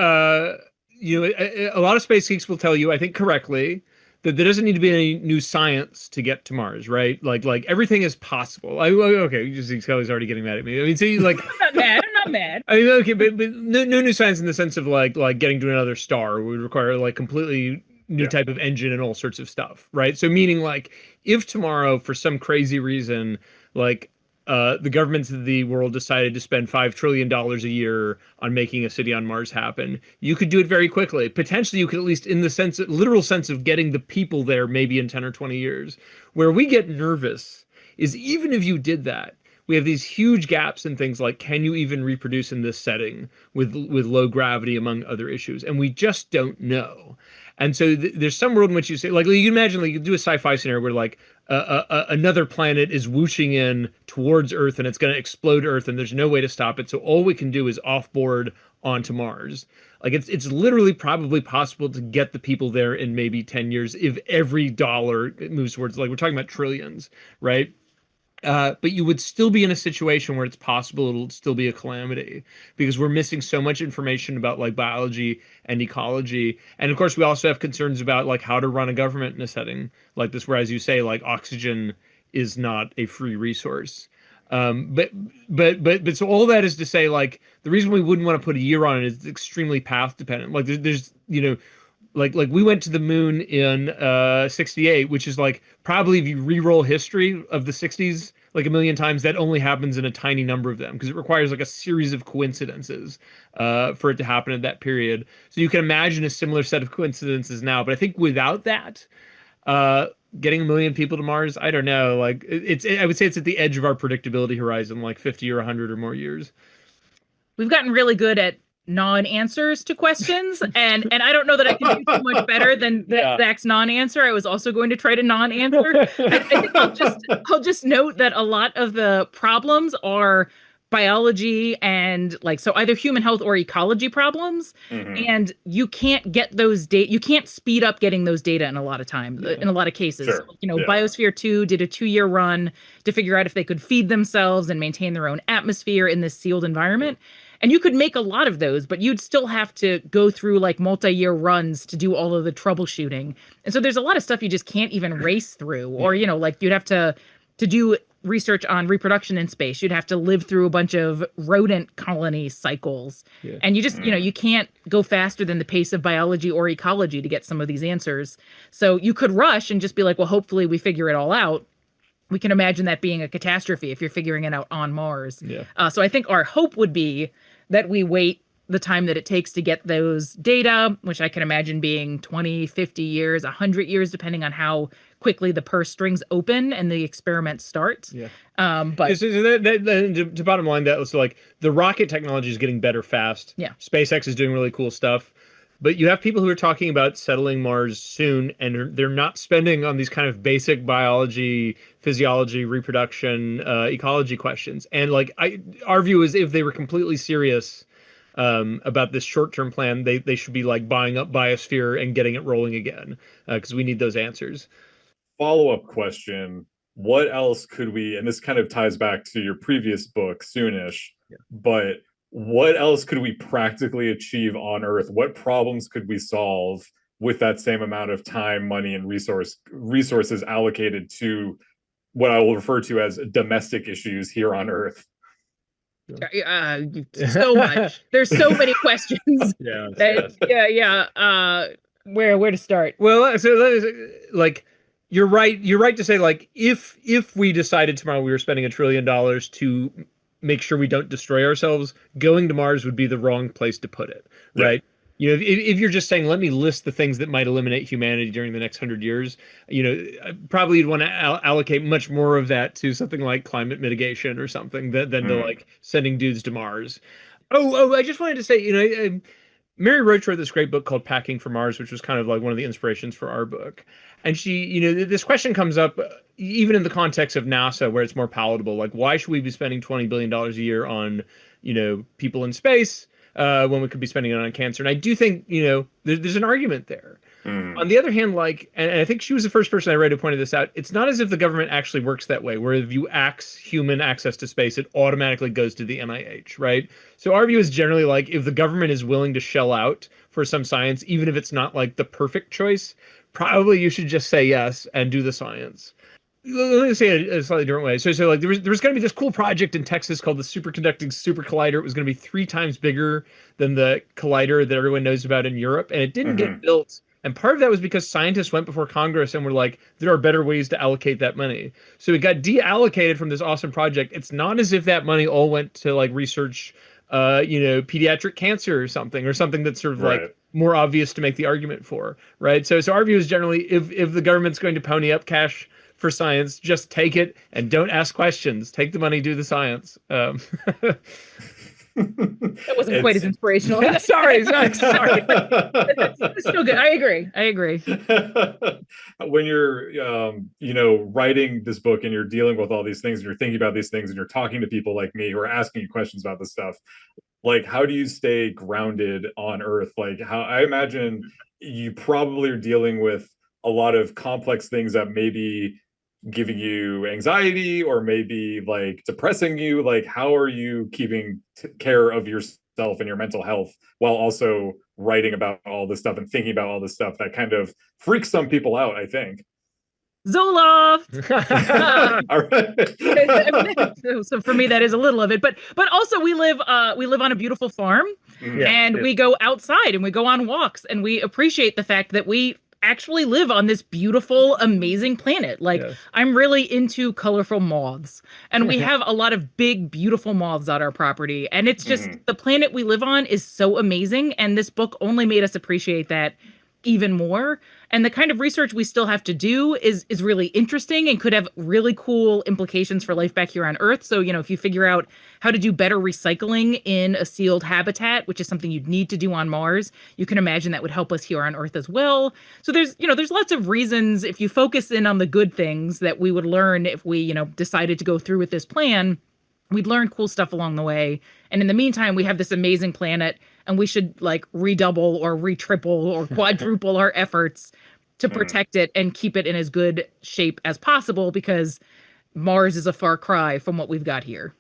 know, a lot of space geeks will tell you, I think correctly, that there doesn't need to be any new science to get to Mars, right? Like everything is possible. Okay, Kelly's already getting mad at me. I mean, see, like I'm not mad. I mean, okay, but no new science in the sense of like getting to another star would require like completely new type of engine and all sorts of stuff, right? So meaning like if tomorrow for some crazy reason, like the governments of the world decided to spend $5 trillion a year on making a city on Mars happen, you could do it very quickly. Potentially, you could, at least in the sense, literal sense of getting the people there, maybe in 10 or 20 years. Where we get nervous is even if you did that, we have these huge gaps in things like, can you even reproduce in this setting with low gravity, among other issues? And we just don't know. And so there's some world in which you say, like, you can imagine, like, you do a sci-fi scenario where, like, another planet is whooshing in towards Earth and it's going to explode Earth and there's no way to stop it. So all we can do is offboard onto Mars. Like, it's literally probably possible to get the people there in maybe 10 years if every dollar moves towards, like, we're talking about trillions, right? But you would still be in a situation where it's possible it'll still be a calamity because we're missing so much information about like biology and ecology. And of course, we also have concerns about like how to run a government in a setting like this, where, as you say, like oxygen is not a free resource. But so all that is to say, like, the reason we wouldn't want to put a year on it is it's extremely path dependent. Like there's, you know, like we went to the moon in 68, which is like probably, if you re-roll history of the 60s like a million times, that only happens in a tiny number of them because it requires like a series of coincidences for it to happen at that period. So you can imagine a similar set of coincidences now. But I think without that, getting 1 million people to Mars, I don't know. Like I would say it's at the edge of our predictability horizon, like 50 or 100 or more years. We've gotten really good at non-answers to questions, and I don't know that I can do too much better than Zach's non-answer. I was also going to try to non-answer. I think I'll just note that a lot of the problems are biology and like, so either human health or ecology problems, and you can't get those data. You can't speed up getting those data in a lot of time. In a lot of cases, you know, Biosphere 2 did a 2-year run to figure out if they could feed themselves and maintain their own atmosphere in this sealed environment. And you could make a lot of those, but you'd still have to go through like multi-year runs to do all of the troubleshooting. And so there's a lot of stuff you just can't even race through, or, you know, like you'd have to do research on reproduction in space. You'd have to live through a bunch of rodent colony cycles. And you just, you know, you can't go faster than the pace of biology or ecology to get some of these answers. So you could rush and just be like, well, hopefully we figure it all out. We can imagine that being a catastrophe if you're figuring it out on Mars. So I think our hope would be that we wait the time that it takes to get those data, which I can imagine being 20, 50 years, 100 years, depending on how quickly the purse strings open and the experiment starts. But to bottom line, that was like the rocket technology is getting better fast. SpaceX is doing really cool stuff. But you have people who are talking about settling Mars soon, and they're not spending on these kind of basic biology, physiology, reproduction, ecology questions. And like our view is, if they were completely serious about this short-term plan, they should be like buying up Biosphere and getting it rolling again, because we need those answers. Follow-up question: what else could we? And this kind of ties back to your previous book, Soonish, but what else could we practically achieve on Earth? What problems could we solve with that same amount of time, money, and resources allocated to what I will refer to as domestic issues here on Earth? So much. There's so many questions. Where to start? Well, so like, you're right to say, like, if we decided tomorrow we were spending $1 trillion to make sure we don't destroy ourselves, going to Mars would be the wrong place to put it, right? You know, if you're just saying, let me list the things that might eliminate humanity during the next 100 years, you know, probably you'd want to allocate much more of that to something like climate mitigation or something than to like sending dudes to Mars. I just wanted to say, Mary Roach wrote this great book called Packing for Mars, which was kind of like one of the inspirations for our book. And she, this question comes up even in the context of NASA, where it's more palatable. Like, why should we be spending $20 billion a year on, people in space when we could be spending it on cancer? And I do think, there's an argument there. On the other hand, and I think she was the first person I read who pointed this out, it's not as if the government actually works that way, where if you axe human access to space, it automatically goes to the NIH, right? So our view is generally if the government is willing to shell out for some science, even if it's not the perfect choice, probably you should just say yes and do the science. Let me say it a slightly different way. So there was going to be this cool project in Texas called the Superconducting Super Collider. It was going to be 3 times bigger than the collider that everyone knows about in Europe, and it didn't get built. And part of that was because scientists went before Congress and were like, there are better ways to allocate that money. So it got deallocated from this awesome project. It's not as if that money all went to research, pediatric cancer or something that's sort of more obvious to make the argument for, right? So our view is generally if the government's going to pony up cash for science, just take it and don't ask questions. Take the money, do the science. That wasn't quite as inspirational. Sorry. That's still good. I agree. When you're, writing this book and you're dealing with all these things and you're thinking about these things and you're talking to people like me who are asking you questions about this stuff, how do you stay grounded on Earth? How I imagine you probably are dealing with a lot of complex things that maybe giving you anxiety or maybe depressing you. How are you keeping care of yourself and your mental health while also writing about all this stuff and thinking about all this stuff that kind of freaks some people out, I think? Zoloft. All right. So for me, that is a little of it, but also we live on a beautiful farm, we go outside and we go on walks and we appreciate the fact that we actually live on this beautiful, amazing planet. I'm really into colorful moths, and we have a lot of big, beautiful moths on our property. And it's just the planet we live on is so amazing. And this book only made us appreciate that even more. And the kind of research we still have to do is really interesting and could have really cool implications for life back here on Earth. So, if you figure out how to do better recycling in a sealed habitat, which is something you'd need to do on Mars, you can imagine that would help us here on Earth as well. So there's lots of reasons, if you focus in on the good things that we would learn if we, decided to go through with this plan, we'd learn cool stuff along the way. And in the meantime, we have this amazing planet, and we should redouble or retriple or quadruple our efforts to protect it and keep it in as good shape as possible, because Mars is a far cry from what we've got here.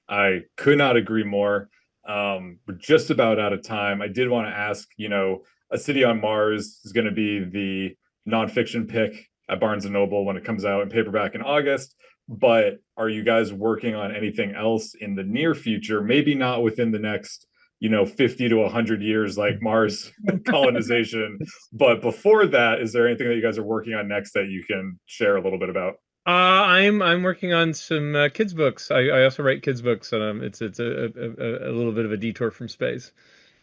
I could not agree more. We're just about out of time. I did want to ask, A City on Mars is going to be the nonfiction pick at Barnes & Noble when it comes out in paperback in August. But are you guys working on anything else in the near future? Maybe not within the next 50 to 100 years like Mars colonization. But before that, is there anything that you guys are working on next that you can share a little bit about? I'm working on some kids books. I also write kids books, and it's a little bit of a detour from space.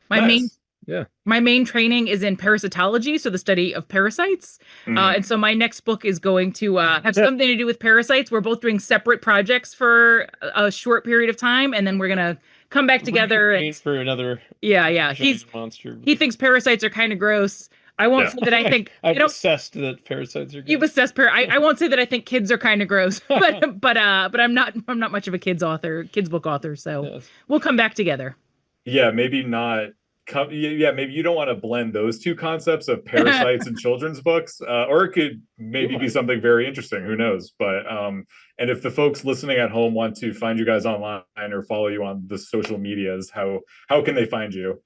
My main training is in parasitology, so the study of parasites. And so my next book is going to have something to do with parasites. We're both doing separate projects for a short period of time, and then we're gonna come back together and for another monster. He thinks parasites are kind of gross. I won't say that I think I've assessed that parasites are gross. You've assessed I won't say that I think kids are kind of gross, but I'm not much of a kids book author, so we'll come back together. Maybe not. Maybe you don't want to blend those two concepts of parasites and children's books, or it could maybe be something very interesting. Who knows? But and if the folks listening at home want to find you guys online or follow you on the social medias, how can they find you?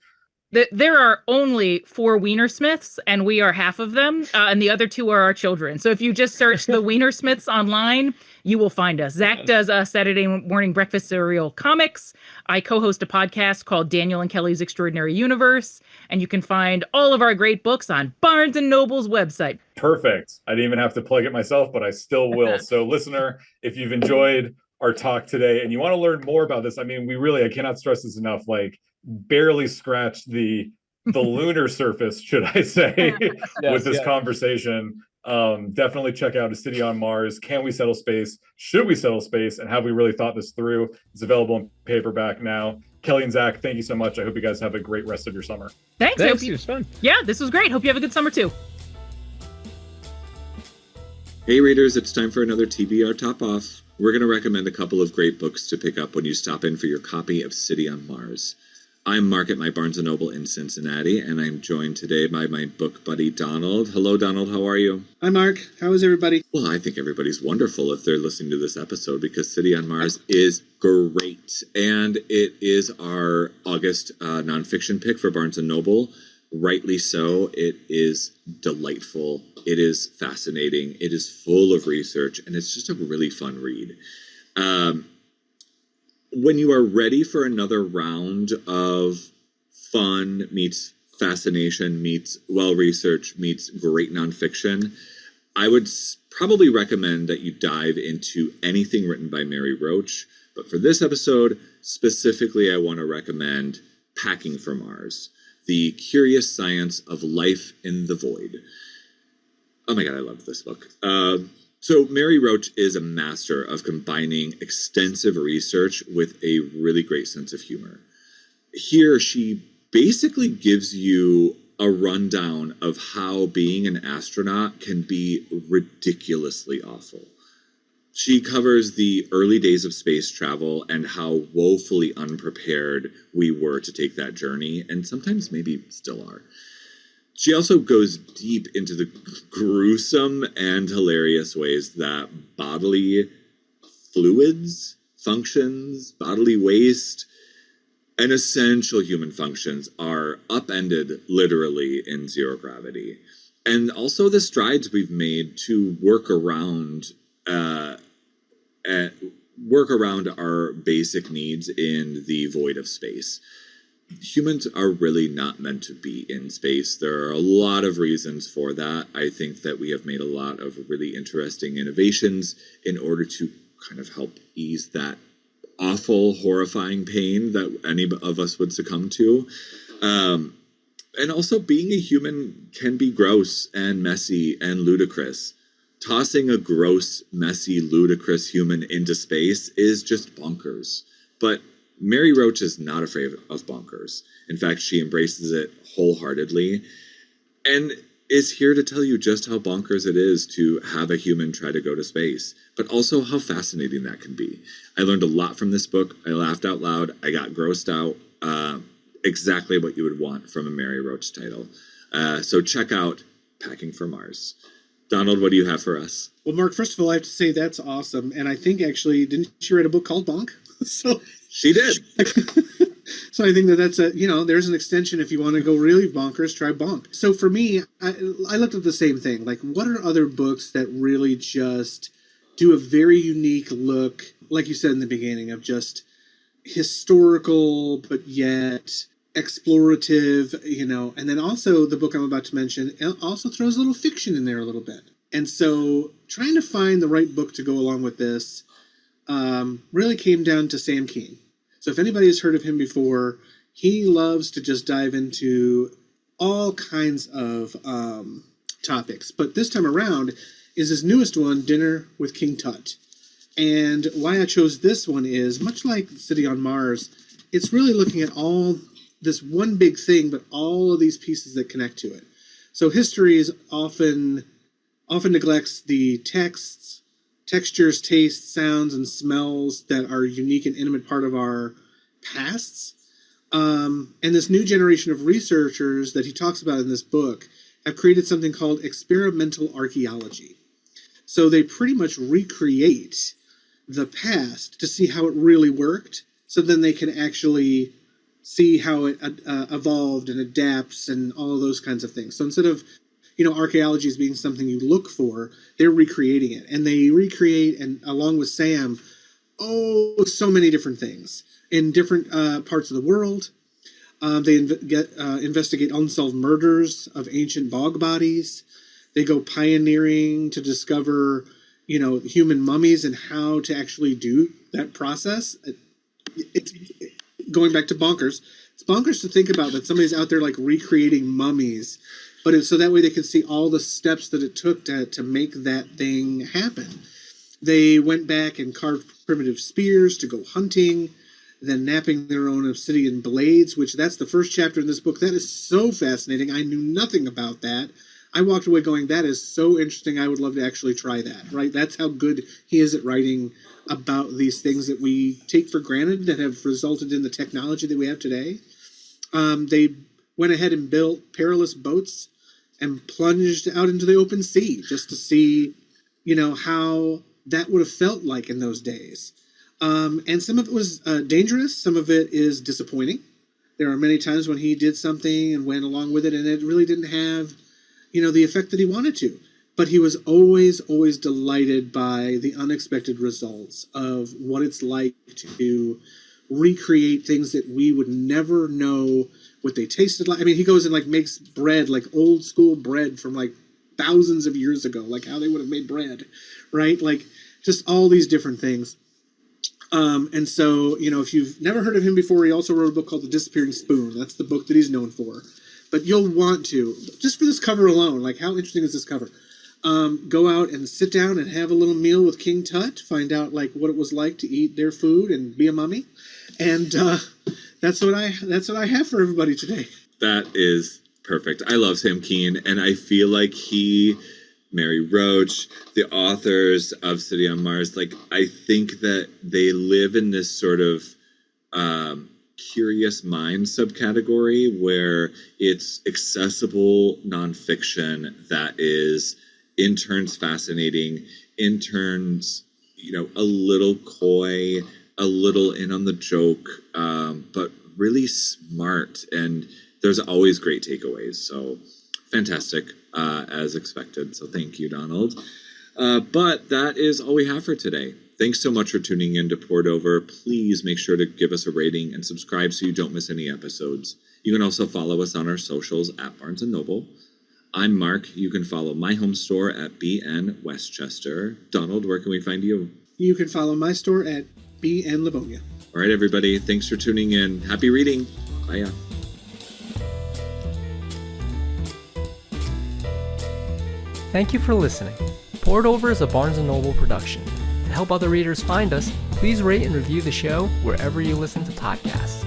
There are only 4 Weinersmiths, and we are half of them, and the other 2 are our children. So if you just search the Weinersmiths online, you will find us. Zach does a Saturday morning breakfast cereal comics. I co-host a podcast called Daniel and Kelly's Extraordinary Universe, and you can find all of our great books on Barnes & Noble's website. Perfect. I didn't even have to plug it myself, but I still will. So listener, if you've enjoyed our talk today and you want to learn more about this, I cannot stress this enough, barely scratched the lunar surface, should I say, with this conversation. Definitely check out A City on Mars. Can we settle space? Should we settle space? And have we really thought this through? It's available in paperback now. Kelly and Zach, thank you so much. I hope you guys have a great rest of your summer. Thanks. It was fun. Yeah, this was great. Hope you have a good summer too. Hey readers, it's time for another TBR Top Off. We're going to recommend a couple of great books to pick up when you stop in for your copy of City on Mars. I'm Mark at my Barnes & Noble in Cincinnati, and I'm joined today by my book buddy Donald. Hello, Donald. How are you? Hi, Mark. How is everybody? Well, I think everybody's wonderful if they're listening to this episode because City on Mars is great. And it is our August nonfiction pick for Barnes & Noble. Rightly so. It is delightful. It is fascinating. It is full of research, and it's just a really fun read. When you are ready for another round of fun meets fascination meets well-researched meets great nonfiction, I would probably recommend that you dive into anything written by Mary Roach. But for this episode, specifically, I want to recommend Packing for Mars, The Curious Science of Life in the Void. Oh my God, I love this book. So Mary Roach is a master of combining extensive research with a really great sense of humor. Here, she basically gives you a rundown of how being an astronaut can be ridiculously awful. She covers the early days of space travel and how woefully unprepared we were to take that journey, and sometimes maybe still are. She also goes deep into the gruesome and hilarious ways that bodily fluids, functions, bodily waste, and essential human functions are upended literally in zero gravity. And also the strides we've made to work around our basic needs in the void of space. Humans are really not meant to be in space. There are a lot of reasons for that. I think that we have made a lot of really interesting innovations in order to kind of help ease that awful, horrifying pain that any of us would succumb to. And also being a human can be gross and messy and ludicrous. Tossing a gross, messy, ludicrous human into space is just bonkers. But Mary Roach is not afraid of bonkers. In fact, she embraces it wholeheartedly and is here to tell you just how bonkers it is to have a human try to go to space, but also how fascinating that can be. I learned a lot from this book. I laughed out loud. I got grossed out. Exactly what you would want from a Mary Roach title. So check out Packing for Mars. Donald, what do you have for us? Well, Mark, first of all, I have to say that's awesome. And I think actually, didn't she write a book called Bonk? So she did. So I think that's there's an extension. If you want to go really bonkers, try Bonk. So for me, I looked at the same thing. Like, what are other books that really just do a very unique look, like you said in the beginning, of just historical, but yet explorative, and then also the book I'm about to mention also throws a little fiction in there a little bit. And so trying to find the right book to go along with this really came down to Sam Kean. So if anybody has heard of him before, he loves to just dive into all kinds of topics. But this time around is his newest one, Dinner with King Tut. And why I chose this one is, much like City on Mars, it's really looking at all this one big thing, but all of these pieces that connect to it. So history is often neglects the texts, textures, tastes, sounds, and smells that are unique and intimate part of our pasts. And this new generation of researchers that he talks about in this book have created something called experimental archaeology. So they pretty much recreate the past to see how it really worked, so then they can actually see how it evolved and adapts and all of those kinds of things. So instead of archaeology as being something you look for, they're recreating it. And they recreate, and along with Sam, so many different things in different parts of the world. They investigate unsolved murders of ancient bog bodies. They go pioneering to discover, human mummies and how to actually do that process. It's going back to bonkers. It's bonkers to think about that somebody's out there like recreating mummies, but so that way they can see all the steps that it took to make that thing happen. They went back and carved primitive spears to go hunting. then napping their own obsidian blades, which that's the first chapter in this book. That is so fascinating. I knew nothing about that. I walked away going, that is so interesting. I would love to actually try that, right? That's how good he is at writing about these things that we take for granted that have resulted in the technology that we have today. They went ahead and built perilous boats and plunged out into the open sea just to see, how that would have felt like in those days. And some of it was dangerous. Some of it is disappointing. There are many times when he did something and went along with it, and it really didn't have, the effect that he wanted to. But he was always, always delighted by the unexpected results of what it's like to recreate things that we would never know what they tasted like. I mean, he goes and makes bread, old school bread from thousands of years ago, how they would have made bread, right? Just all these different things. And so, if you've never heard of him before, he also wrote a book called The Disappearing Spoon. That's the book that he's known for. But you'll want to, just for this cover alone, how interesting is this cover? Go out and sit down and have a little meal with King Tut, find out what it was like to eat their food and be a mummy. And that's what I have for everybody today. That is perfect. I love Sam Keen, and I feel like Mary Roach, the authors of City on Mars, I think that they live in this sort of curious mind subcategory where it's accessible nonfiction that is in turns fascinating, in turns, a little coy, a little in on the joke, but really smart. And there's always great takeaways. So fantastic, as expected. So thank you, Donald. But that is all we have for today. Thanks so much for tuning in to Poured Over. Please make sure to give us a rating and subscribe so you don't miss any episodes. You can also follow us on our socials at Barnes & Noble. I'm Mark. You can follow my home store at BN Westchester. Donald, where can we find you? You can follow my store at BN Livonia. All right, everybody. Thanks for tuning in. Happy reading. Bye. Thank you for listening. Poured Over is a Barnes & Noble production. To help other readers find us, please rate and review the show wherever you listen to podcasts.